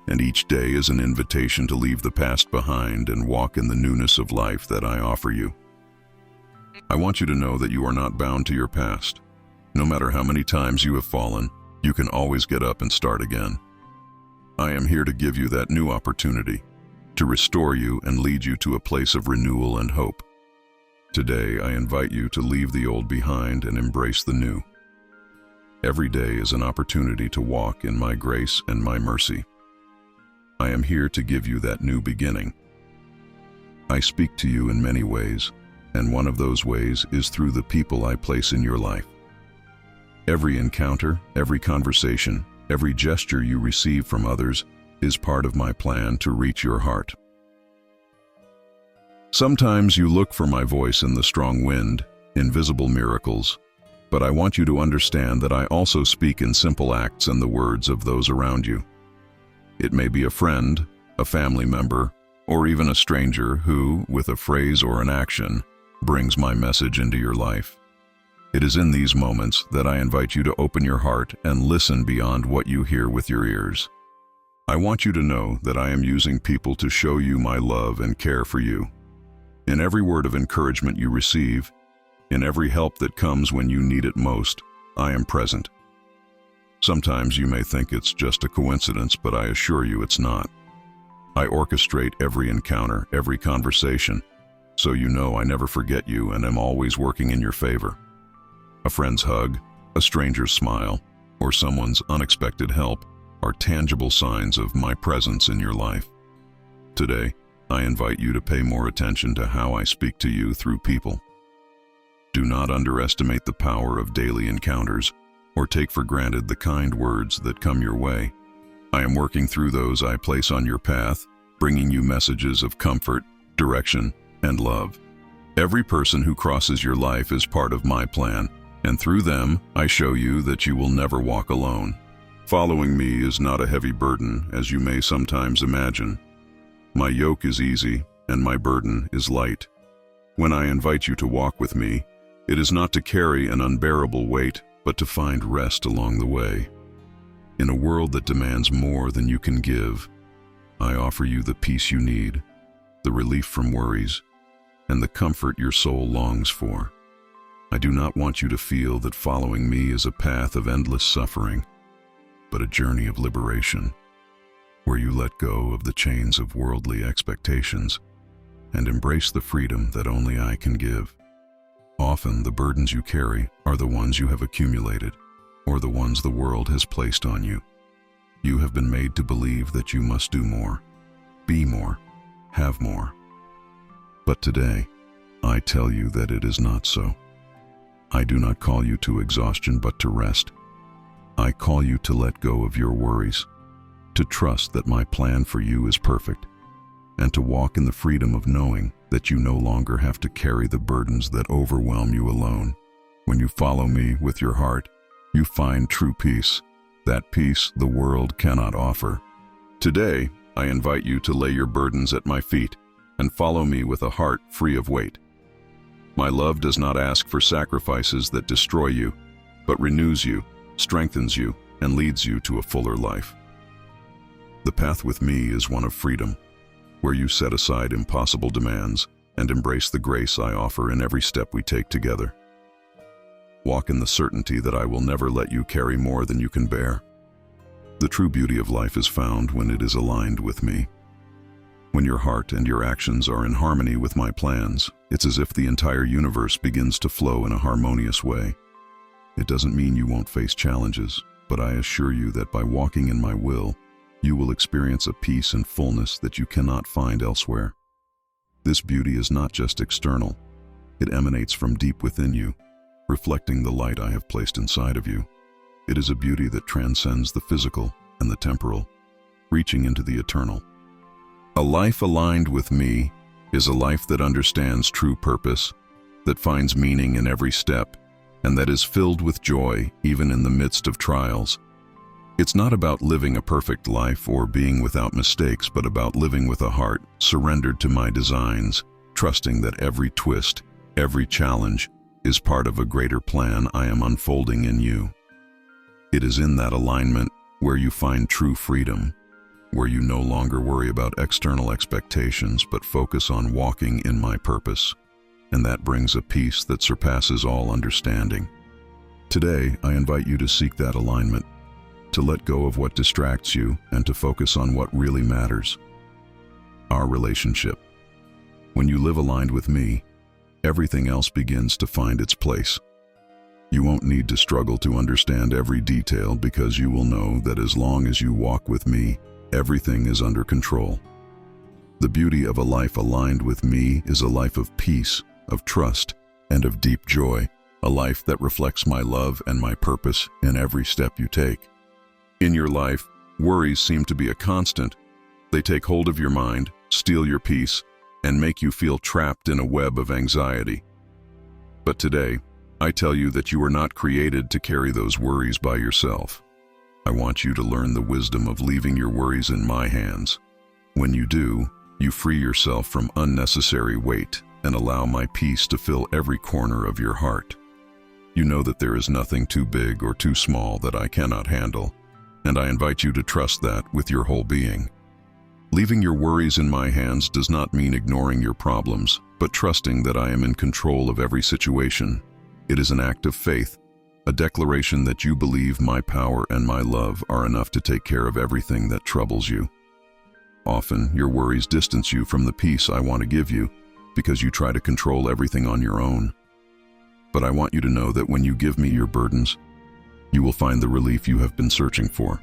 and each day is an invitation to leave the past behind and walk in the newness of life that I offer you. I want you to know that you are not bound to your past. No matter how many times you have fallen, you can always get up and start again. I am here to give you that new opportunity, to restore you and lead you to a place of renewal and hope. Today, I invite you to leave the old behind and embrace the new. Every day is an opportunity to walk in my grace and my mercy. I am here to give you that new beginning. I speak to you in many ways, and one of those ways is through the people I place in your life. Every encounter, every conversation, every gesture you receive from others is part of my plan to reach your heart. Sometimes you look for my voice in the strong wind, invisible miracles, but I want you to understand that I also speak in simple acts and the words of those around you. It may be a friend, a family member, or even a stranger who, with a phrase or an action, brings my message into your life. It is in these moments that I invite you to open your heart and listen beyond what you hear with your ears. I want you to know that I am using people to show you my love and care for you. In every word of encouragement you receive, in every help that comes when you need it most, I am present. Sometimes you may think it's just a coincidence, but I assure you it's not. I orchestrate every encounter, every conversation, so you know I never forget you and am always working in your favor. A friend's hug, a stranger's smile, or someone's unexpected help are tangible signs of my presence in your life. Today, I invite you to pay more attention to how I speak to you through people. Do not underestimate the power of daily encounters or take for granted the kind words that come your way. I am working through those I place on your path, bringing you messages of comfort, direction, and love. Every person who crosses your life is part of my plan, and through them, I show you that you will never walk alone. Following me is not a heavy burden, as you may sometimes imagine. My yoke is easy, and my burden is light. When I invite you to walk with me, it is not to carry an unbearable weight, but to find rest along the way. In a world that demands more than you can give, I offer you the peace you need, the relief from worries, and the comfort your soul longs for. I do not want you to feel that following me is a path of endless suffering, but a journey of liberation, where you let go of the chains of worldly expectations and embrace the freedom that only I can give. Often the burdens you carry are the ones you have accumulated, or the ones the world has placed on you. You have been made to believe that you must do more, be more, have more. But today, I tell you that it is not so. I do not call you to exhaustion but to rest. I call you to let go of your worries, to trust that my plan for you is perfect, and to walk in the freedom of knowing that you no longer have to carry the burdens that overwhelm you alone. When you follow me with your heart, you find true peace, that peace the world cannot offer. Today, I invite you to lay your burdens at my feet and follow me with a heart free of weight. My love does not ask for sacrifices that destroy you, but renews you, strengthens you, and leads you to a fuller life. The path with me is one of freedom, where you set aside impossible demands and embrace the grace I offer in every step we take together. Walk in the certainty that I will never let you carry more than you can bear. The true beauty of life is found when it is aligned with me. When your heart and your actions are in harmony with my plans, it's as if the entire universe begins to flow in a harmonious way. It doesn't mean you won't face challenges, but I assure you that by walking in my will, you will experience a peace and fullness that you cannot find elsewhere. This beauty is not just external. It emanates from deep within you, reflecting the light I have placed inside of you. It is a beauty that transcends the physical and the temporal, reaching into the eternal. A life aligned with me is a life that understands true purpose, that finds meaning in every step, and that is filled with joy even in the midst of trials. It's not about living a perfect life or being without mistakes, but about living with a heart surrendered to my designs, trusting that every twist, every challenge, is part of a greater plan I am unfolding in you. It is in that alignment where you find true freedom, where you no longer worry about external expectations but focus on walking in my purpose, and that brings a peace that surpasses all understanding. Today, I invite you to seek that alignment, to let go of what distracts you and to focus on what really matters: our relationship. When you live aligned with me, everything else begins to find its place. You won't need to struggle to understand every detail because you will know that as long as you walk with me, everything is under control. The beauty of a life aligned with me is a life of peace, of trust, and of deep joy, a life that reflects my love and my purpose in every step you take. In your life, worries seem to be a constant. They take hold of your mind, steal your peace, and make you feel trapped in a web of anxiety. But today, I tell you that you are not created to carry those worries by yourself. I want you to learn the wisdom of leaving your worries in my hands. When you do, you free yourself from unnecessary weight and allow my peace to fill every corner of your heart. You know that there is nothing too big or too small that I cannot handle, and I invite you to trust that with your whole being. Leaving your worries in my hands does not mean ignoring your problems, but trusting that I am in control of every situation. It is an act of faith, a declaration that you believe my power and my love are enough to take care of everything that troubles you. Often, your worries distance you from the peace I want to give you because you try to control everything on your own. But I want you to know that when you give me your burdens, you will find the relief you have been searching for.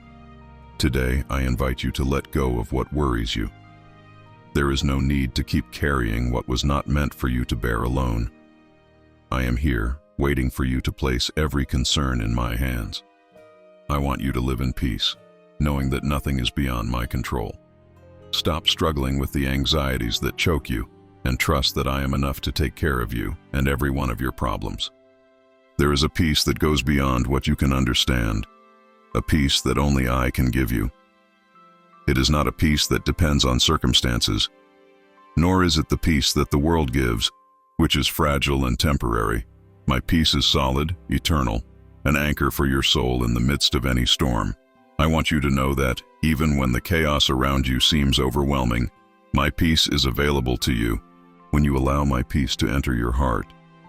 Today, I invite you to let go of what worries you. There is no need to keep carrying what was not meant for you to bear alone. I am here, waiting for you to place every concern in my hands. I want you to live in peace, knowing that nothing is beyond my control. Stop struggling with the anxieties that choke you, and trust that I am enough to take care of you and every one of your problems. There is a peace that goes beyond what you can understand, a peace that only I can give you. It is not a peace that depends on circumstances, nor is it the peace that the world gives, which is fragile and temporary. My peace is solid, eternal, an anchor for your soul in the midst of any storm. I want you to know that, even when the chaos around you seems overwhelming, my peace is available to you. When you allow my peace to enter your heart,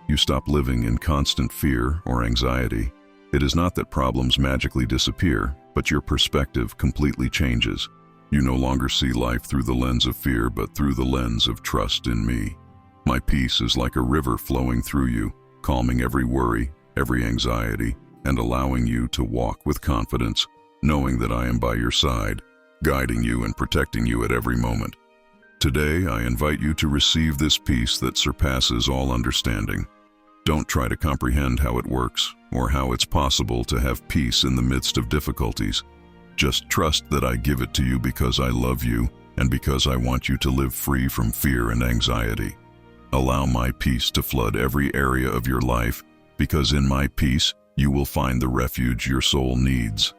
you stop living in constant fear or anxiety. It is not that problems magically disappear, but your perspective completely changes. You no longer see life through the lens of fear, but through the lens of trust in me. My peace is like a river flowing through you, calming every worry, every anxiety, and allowing you to walk with confidence, knowing that I am by your side, guiding you and protecting you at every moment. Today, I invite you to receive this peace that surpasses all understanding. Don't try to comprehend how it works or how it's possible to have peace in the midst of difficulties. Just trust that I give it to you because I love you and because I want you to live free from fear and anxiety. Allow my peace to flood every area of your life, because in my peace, you will find the refuge your soul needs.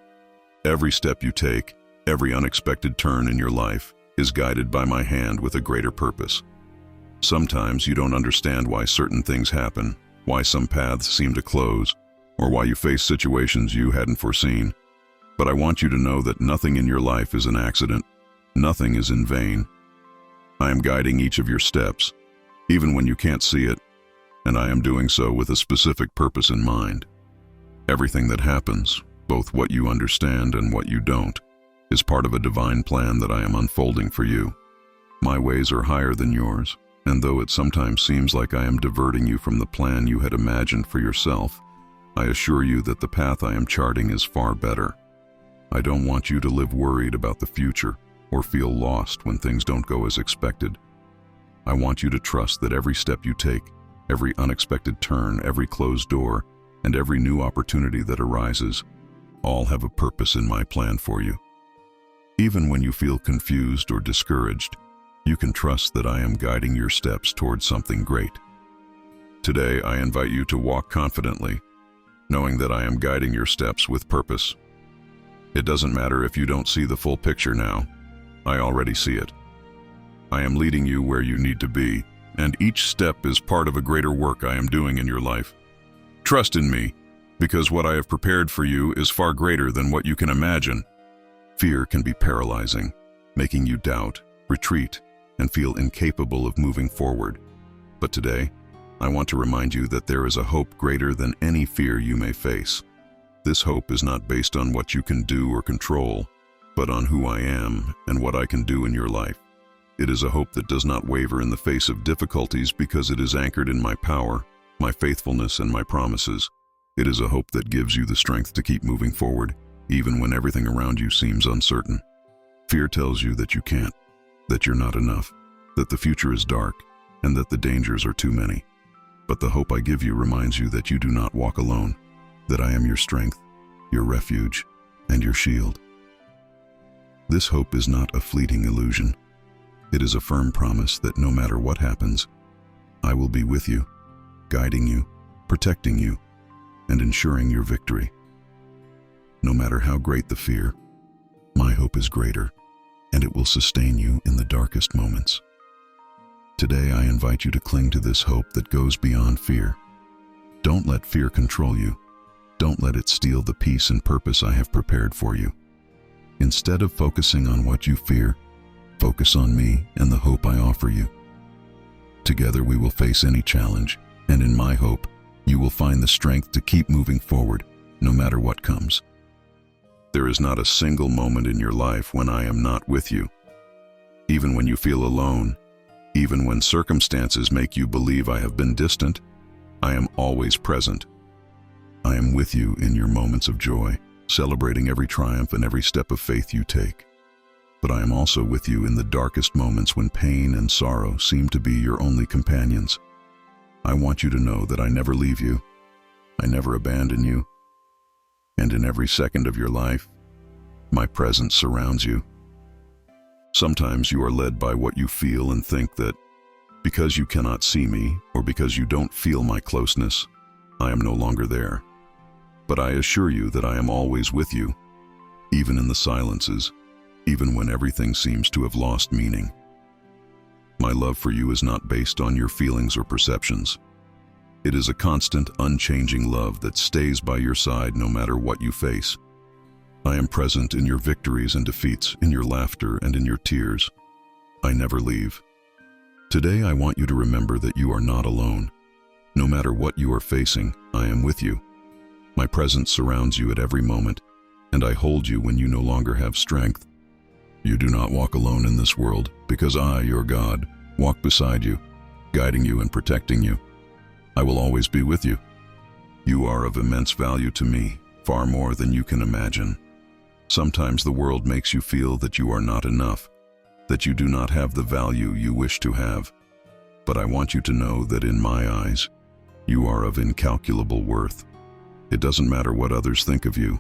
Every step you take, every unexpected turn in your life, is guided by my hand with a greater purpose. Sometimes you don't understand why certain things happen, why some paths seem to close, or why you face situations you hadn't foreseen. But I want you to know that nothing in your life is an accident. Nothing is in vain. I am guiding each of your steps, even when you can't see it, and I am doing so with a specific purpose in mind. Everything that happens, both what you understand and what you don't, is part of a divine plan that I am unfolding for you. My ways are higher than yours, and though it sometimes seems like I am diverting you from the plan you had imagined for yourself, I assure you that the path I am charting is far better. I don't want you to live worried about the future or feel lost when things don't go as expected. I want you to trust that every step you take, every unexpected turn, every closed door, and every new opportunity that arises, all have a purpose in my plan for you. Even when you feel confused or discouraged, you can trust that I am guiding your steps towards something great. Today, I invite you to walk confidently, knowing that I am guiding your steps with purpose. It doesn't matter if you don't see the full picture now. I already see it. I am leading you where you need to be, and each step is part of a greater work I am doing in your life. Trust in me, because what I have prepared for you is far greater than what you can imagine. Fear can be paralyzing, making you doubt, retreat, and feel incapable of moving forward. But today, I want to remind you that there is a hope greater than any fear you may face. This hope is not based on what you can do or control, but on who I am and what I can do in your life. It is a hope that does not waver in the face of difficulties because it is anchored in my power, my faithfulness, and my promises. It is a hope that gives you the strength to keep moving forward, even when everything around you seems uncertain. Fear tells you that you can't, that you're not enough, that the future is dark, and that the dangers are too many. But the hope I give you reminds you that you do not walk alone, that I am your strength, your refuge, and your shield. This hope is not a fleeting illusion. It is a firm promise that no matter what happens, I will be with you, guiding you, protecting you, and ensuring your victory. No matter how great the fear, my hope is greater, and it will sustain you in the darkest moments. Today, I invite you to cling to this hope that goes beyond fear. Don't let fear control you. Don't let it steal the peace and purpose I have prepared for you. Instead of focusing on what you fear, focus on me and the hope I offer you. Together we will face any challenge, and in my hope, you will find the strength to keep moving forward, no matter what comes. There is not a single moment in your life when I am not with you. Even when you feel alone, even when circumstances make you believe I have been distant, I am always present. I am with you in your moments of joy, celebrating every triumph and every step of faith you take. But I am also with you in the darkest moments when pain and sorrow seem to be your only companions. I want you to know that I never leave you. I never abandon you. And in every second of your life, my presence surrounds you. Sometimes you are led by what you feel and think that because you cannot see me or because you don't feel my closeness, I am no longer there. But I assure you that I am always with you, even in the silences, even when everything seems to have lost meaning. My love for you is not based on your feelings or perceptions. It is a constant, unchanging love that stays by your side no matter what you face. I am present in your victories and defeats, in your laughter and in your tears. I never leave. Today I want you to remember that you are not alone. No matter what you are facing, I am with you. My presence surrounds you at every moment, and I hold you when you no longer have strength. You do not walk alone in this world, because I, your God, walk beside you, guiding you and protecting you. I will always be with you. You are of immense value to me, far more than you can imagine. Sometimes the world makes you feel that you are not enough, that you do not have the value you wish to have. But I want you to know that in my eyes, you are of incalculable worth. It doesn't matter what others think of you.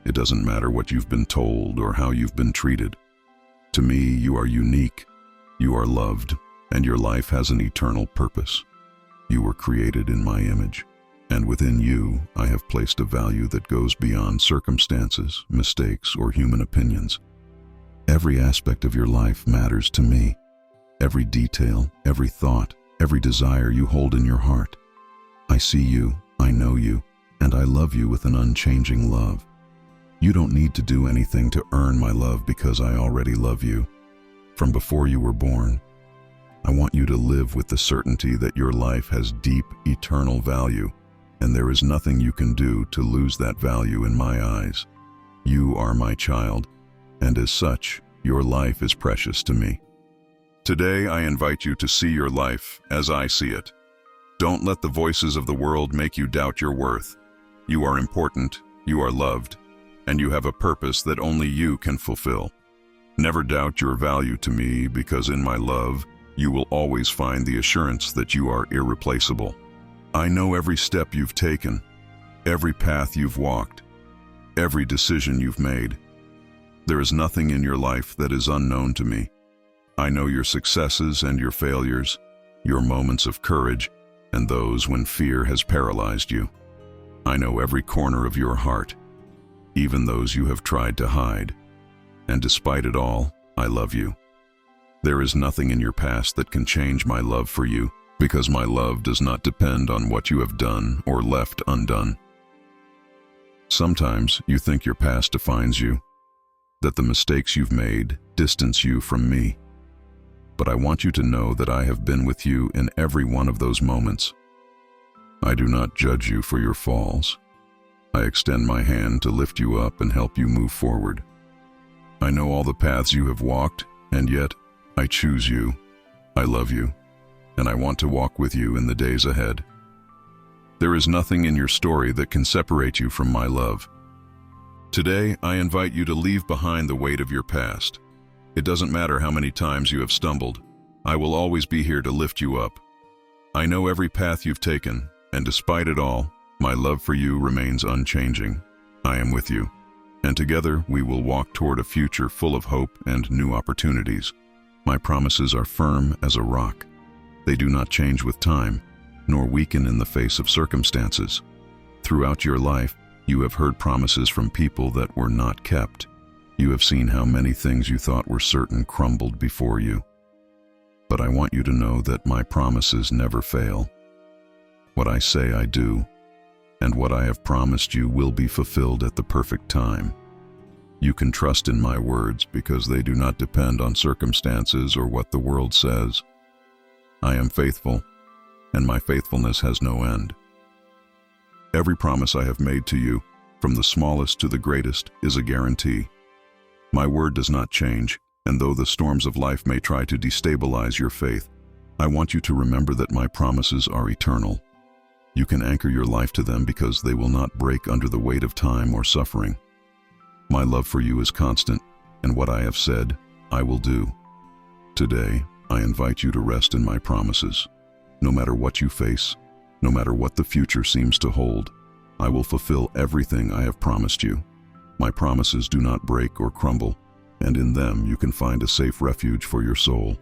It doesn't matter what you've been told or how you've been treated. To me, you are unique, you are loved, and your life has an eternal purpose. You were created in my image, and within you, I have placed a value that goes beyond circumstances, mistakes, or human opinions. Every aspect of your life matters to me. Every detail, every thought, every desire you hold in your heart. I see you, I know you, and I love you with an unchanging love. You don't need to do anything to earn my love because I already love you. From before you were born, I want you to live with the certainty that your life has deep, eternal value, and there is nothing you can do to lose that value in my eyes. You are my child, and as such, your life is precious to me. Today, I invite you to see your life as I see it. Don't let the voices of the world make you doubt your worth. You are important, you are loved, and you have a purpose that only you can fulfill. Never doubt your value to me, because in my love, you will always find the assurance that you are irreplaceable. I know every step you've taken, every path you've walked, every decision you've made. There is nothing in your life that is unknown to me. I know your successes and your failures, your moments of courage, and those when fear has paralyzed you. I know every corner of your heart, even those you have tried to hide. And despite it all, I love you. There is nothing in your past that can change my love for you, because my love does not depend on what you have done or left undone. Sometimes you think your past defines you. that the mistakes you've made distance you from me. But I want you to know that I have been with you in every one of those moments. I do not judge you for your falls. I extend my hand to lift you up and help you move forward. I know all the paths you have walked, and yet I choose you. I love you, and I want to walk with you in the days ahead. There is nothing in your story that can separate you from my love. Today, I invite you to leave behind the weight of your past. It doesn't matter how many times you have stumbled. I will always be here to lift you up. I know every path you've taken, and despite it all, my love for you remains unchanging. I am with you, and together we will walk toward a future full of hope and new opportunities. My promises are firm as a rock. They do not change with time, nor weaken in the face of circumstances. Throughout your life, you have heard promises from people that were not kept. You have seen how many things you thought were certain crumbled before you. But I want you to know that my promises never fail. What I say I do, and what I have promised you will be fulfilled at the perfect time. You can trust in my words because they do not depend on circumstances or what the world says. I am faithful, and my faithfulness has no end. Every promise I have made to you, from the smallest to the greatest, is a guarantee. My word does not change, and though the storms of life may try to destabilize your faith, I want you to remember that my promises are eternal. You can anchor your life to them because they will not break under the weight of time or suffering. My love for you is constant, and what I have said, I will do. Today, I invite you to rest in my promises. No matter what you face, no matter what the future seems to hold, I will fulfill everything I have promised you. My promises do not break or crumble, and in them you can find a safe refuge for your soul.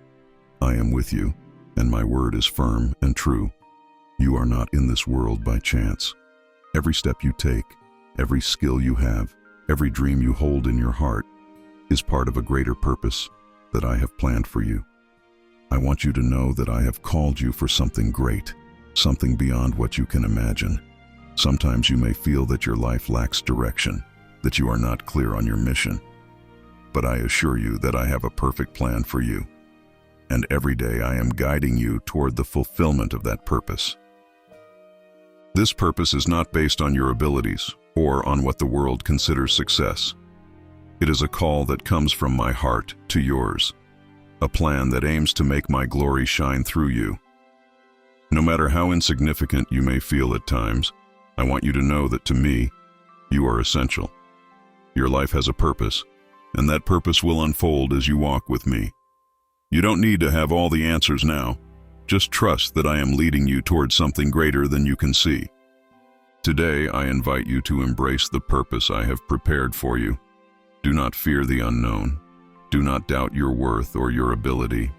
I am with you, and my word is firm and true. You are not in this world by chance. Every step you take, every skill you have, every dream you hold in your heart is part of a greater purpose that I have planned for you. I want you to know that I have called you for something great, something beyond what you can imagine. Sometimes you may feel that your life lacks direction, that you are not clear on your mission. But I assure you that I have a perfect plan for you. And every day I am guiding you toward the fulfillment of that purpose. This purpose is not based on your abilities or on what the world considers success. It is a call that comes from my heart to yours, a plan that aims to make my glory shine through you. No matter how insignificant you may feel at times, I want you to know that to me, you are essential. Your life has a purpose, and that purpose will unfold as you walk with me. You don't need to have all the answers now. Just trust that I am leading you towards something greater than you can see. Today, I invite you to embrace the purpose I have prepared for you. Do not fear the unknown. Do not doubt your worth or your ability.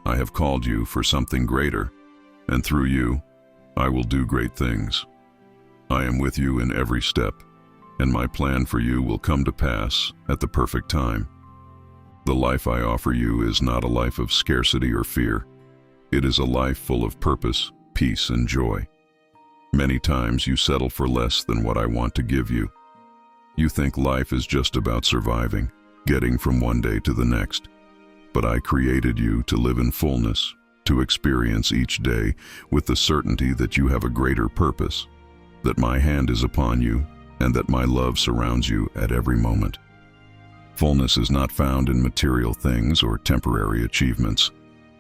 I have called you for something greater, and through you, I will do great things. I am with you in every step, and my plan for you will come to pass at the perfect time. The life I offer you is not a life of scarcity or fear. It is a life full of purpose, peace, and joy. Many times you settle for less than what I want to give you. You think life is just about surviving, getting from one day to the next. But I created you to live in fullness, to experience each day with the certainty that you have a greater purpose, that my hand is upon you, and that my love surrounds you at every moment. Fullness is not found in material things or temporary achievements.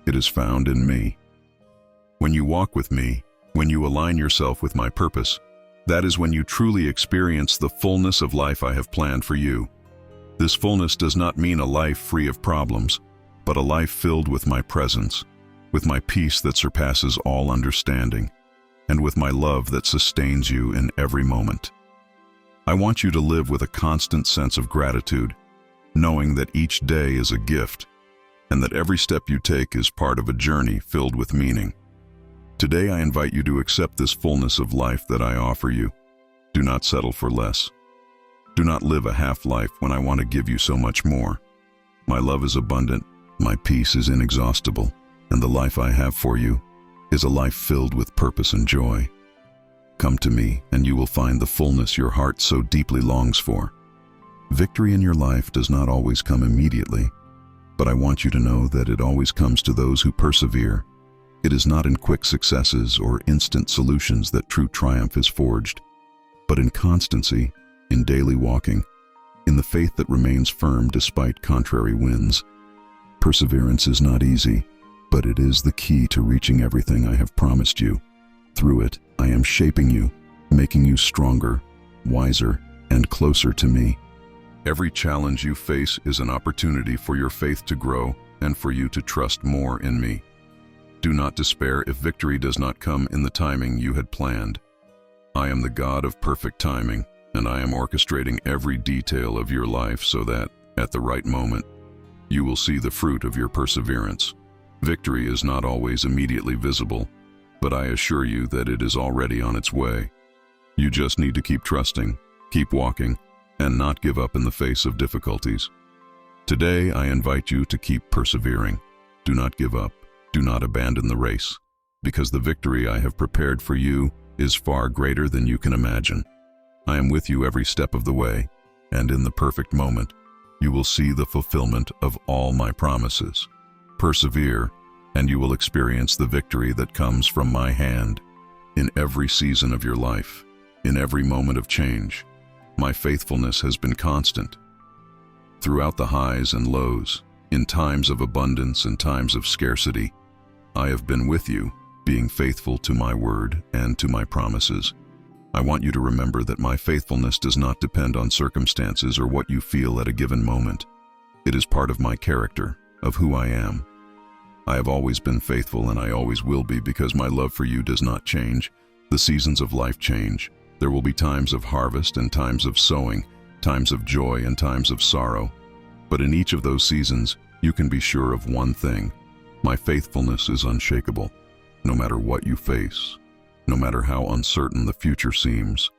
It is found in me. When you walk with me, when you align yourself with my purpose, that is when you truly experience the fullness of life I have planned for you. This fullness does not mean a life free of problems, but a life filled with my presence, with my peace that surpasses all understanding, and with my love that sustains you in every moment. I want you to live with a constant sense of gratitude, knowing that each day is a gift, and that every step you take is part of a journey filled with meaning. Today I invite you to accept this fullness of life that I offer you. Do not settle for less. Do not live a half life when I want to give you so much more. My love is abundant, my peace is inexhaustible, and the life I have for you is a life filled with purpose and joy. Come to me, and you will find the fullness your heart so deeply longs for. Victory in your life does not always come immediately, but I want you to know that it always comes to those who persevere. It is not in quick successes or instant solutions that true triumph is forged, but in constancy, in daily walking, in the faith that remains firm despite contrary winds. Perseverance is not easy, but it is the key to reaching everything I have promised you. Through it, I am shaping you, making you stronger, wiser, and closer to me. Every challenge you face is an opportunity for your faith to grow and for you to trust more in me. Do not despair if victory does not come in the timing you had planned. I am the God of perfect timing, and I am orchestrating every detail of your life so that, at the right moment, you will see the fruit of your perseverance. Victory is not always immediately visible, but I assure you that it is already on its way. You just need to keep trusting, keep walking, and not give up in the face of difficulties. Today, I invite you to keep persevering. Do not give up. Do not abandon the race, because the victory I have prepared for you is far greater than you can imagine. I am with you every step of the way, and in the perfect moment, you will see the fulfillment of all my promises. Persevere, and you will experience the victory that comes from my hand. In every season of your life, in every moment of change, my faithfulness has been constant. Throughout the highs and lows, in times of abundance and times of scarcity, I have been with you, being faithful to my word and to my promises. I want you to remember that my faithfulness does not depend on circumstances or what you feel at a given moment. It is part of my character, of who I am. I have always been faithful and I always will be because my love for you does not change. The seasons of life change. There will be times of harvest and times of sowing, times of joy and times of sorrow. But in each of those seasons, you can be sure of one thing. My faithfulness is unshakable, no matter what you face, no matter how uncertain the future seems.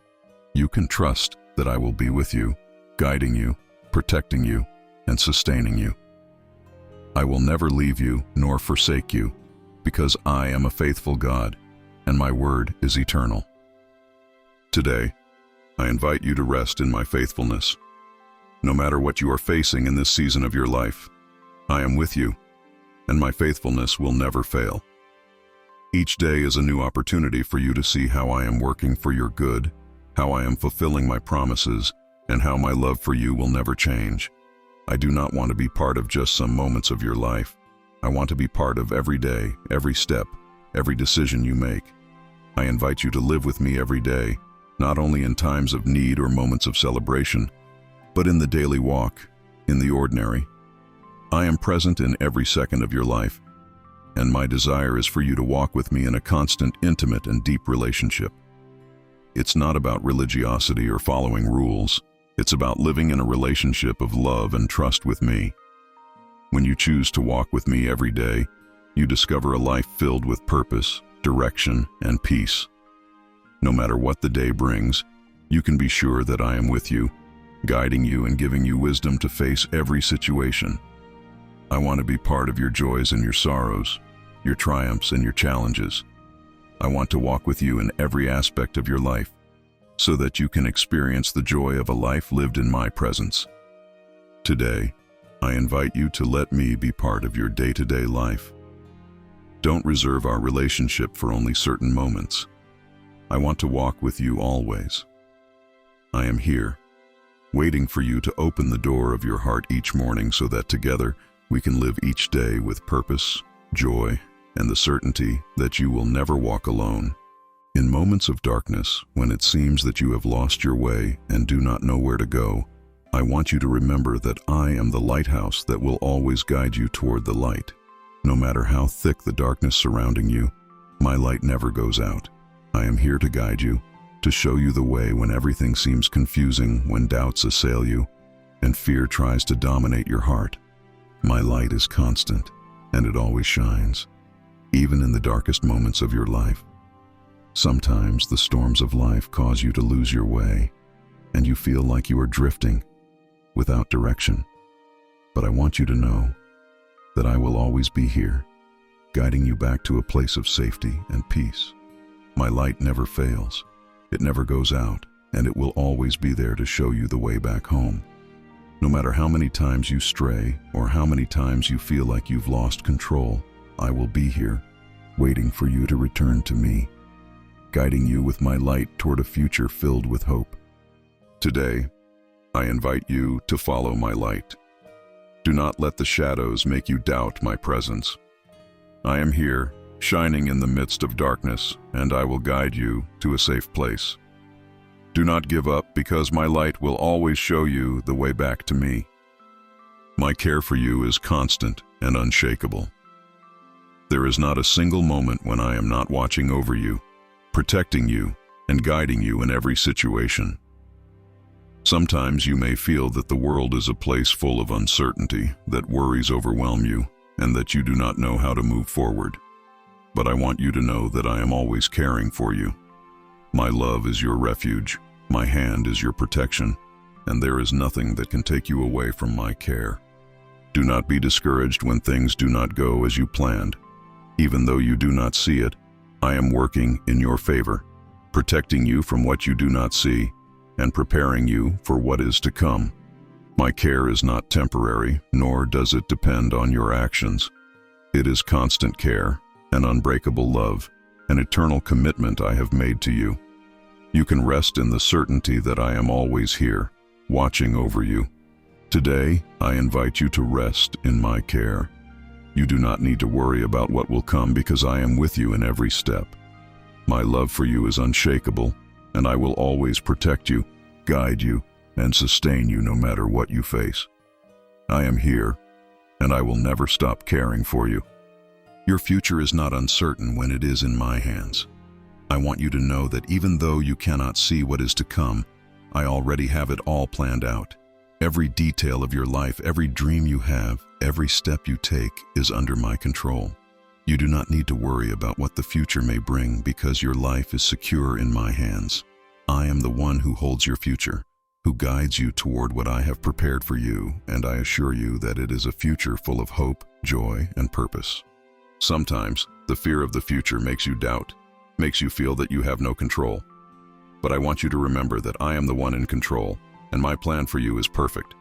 You can trust that I will be with you, guiding you, protecting you, and sustaining you. I will never leave you nor forsake you, because I am a faithful God, and my word is eternal. Today, I invite you to rest in my faithfulness. No matter what you are facing in this season of your life, I am with you, and my faithfulness will never fail. Each day is a new opportunity for you to see how I am working for your good, how I am fulfilling my promises, and how my love for you will never change. I do not want to be part of just some moments of your life. I want to be part of every day, every step, every decision you make. I invite you to live with me every day, not only in times of need or moments of celebration, but in the daily walk, in the ordinary. I am present in every second of your life, and my desire is for you to walk with me in a constant, intimate, and deep relationship. It's not about religiosity or following rules. It's about living in a relationship of love and trust with me. When you choose to walk with me every day, you discover a life filled with purpose, direction, and peace. No matter what the day brings, you can be sure that I am with you, guiding you and giving you wisdom to face every situation. I want to be part of your joys and your sorrows, your triumphs and your challenges. I want to walk with you in every aspect of your life, so that you can experience the joy of a life lived in my presence. Today, I invite you to let me be part of your day-to-day life. Don't reserve our relationship for only certain moments. I want to walk with you always. I am here, waiting for you to open the door of your heart each morning so that together we can live each day with purpose, joy, and the certainty that you will never walk alone. In moments of darkness, when it seems that you have lost your way and do not know where to go, I want you to remember that I am the lighthouse that will always guide you toward the light. No matter how thick the darkness surrounding you, my light never goes out. I am here to guide you, to show you the way when everything seems confusing, when doubts assail you, and fear tries to dominate your heart. My light is constant, and it always shines, even in the darkest moments of your life. Sometimes the storms of life cause you to lose your way, and you feel like you are drifting, without direction. But I want you to know that I will always be here, guiding you back to a place of safety and peace. My light never fails, it never goes out, and it will always be there to show you the way back home. No matter how many times you stray or how many times you feel like you've lost control, I will be here, waiting for you to return to me, guiding you with my light toward a future filled with hope. Today, I invite you to follow my light. Do not let the shadows make you doubt my presence. I am here, shining in the midst of darkness, and I will guide you to a safe place. Do not give up, because my light will always show you the way back to me. My care for you is constant and unshakable. There is not a single moment when I am not watching over you, protecting you, and guiding you in every situation. Sometimes you may feel that the world is a place full of uncertainty, that worries overwhelm you, and that you do not know how to move forward. But I want you to know that I am always caring for you. My love is your refuge, my hand is your protection, and there is nothing that can take you away from my care. Do not be discouraged when things do not go as you planned. Even though you do not see it, I am working in your favor, protecting you from what you do not see, and preparing you for what is to come. My care is not temporary, nor does it depend on your actions. It is constant care, an unbreakable love, an eternal commitment I have made to you. You can rest in the certainty that I am always here, watching over you. Today, I invite you to rest in my care. You do not need to worry about what will come, because I am with you in every step. My love for you is unshakable, and I will always protect you, guide you, and sustain you no matter what you face. I am here, and I will never stop caring for you. Your future is not uncertain when it is in my hands. I want you to know that even though you cannot see what is to come, I already have it all planned out. Every detail of your life, every dream you have, every step you take is under my control. You do not need to worry about what the future may bring, because your life is secure in my hands. I am the one who holds your future, who guides you toward what I have prepared for you, and I assure you that it is a future full of hope, joy, and purpose. Sometimes, the fear of the future makes you doubt, makes you feel that you have no control. But I want you to remember that I am the one in control, and my plan for you is perfect.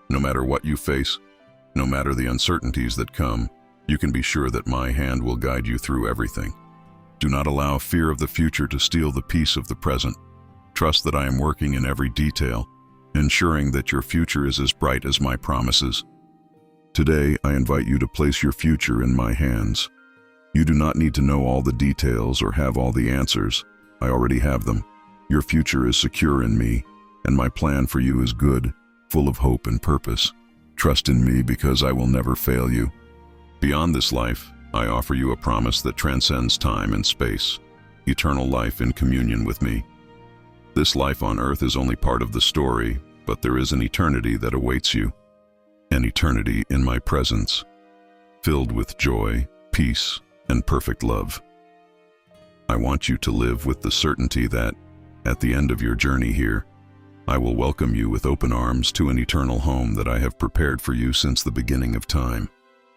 No matter what you face, no matter the uncertainties that come, you can be sure that my hand will guide you through everything. Do not allow fear of the future to steal the peace of the present. Trust that I am working in every detail, ensuring that your future is as bright as my promises. Today, I invite you to place your future in my hands. You do not need to know all the details or have all the answers. I already have them. Your future is secure in me, and my plan for you is good, full of hope and purpose. Trust in me, because I will never fail you. Beyond this life, I offer you a promise that transcends time and space, eternal life in communion with me. This life on earth is only part of the story, but there is an eternity that awaits you, an eternity in my presence, filled with joy, peace, and perfect love. I want you to live with the certainty that, at the end of your journey here, I will welcome you with open arms to an eternal home that I have prepared for you since the beginning of time.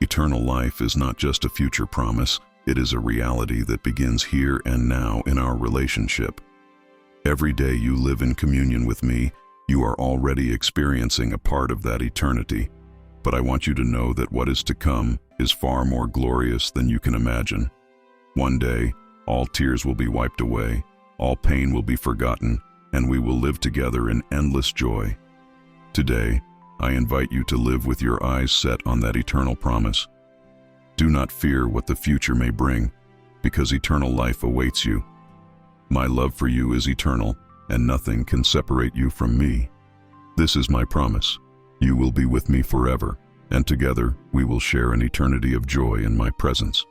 Eternal life is not just a future promise, it is a reality that begins here and now in our relationship. Every day you live in communion with me, you are already experiencing a part of that eternity. But I want you to know that what is to come is far more glorious than you can imagine. One day, all tears will be wiped away, all pain will be forgotten, and we will live together in endless joy. Today, I invite you to live with your eyes set on that eternal promise. Do not fear what the future may bring, because eternal life awaits you. My love for you is eternal, and nothing can separate you from me. This is my promise. You will be with me forever, and together we will share an eternity of joy in my presence.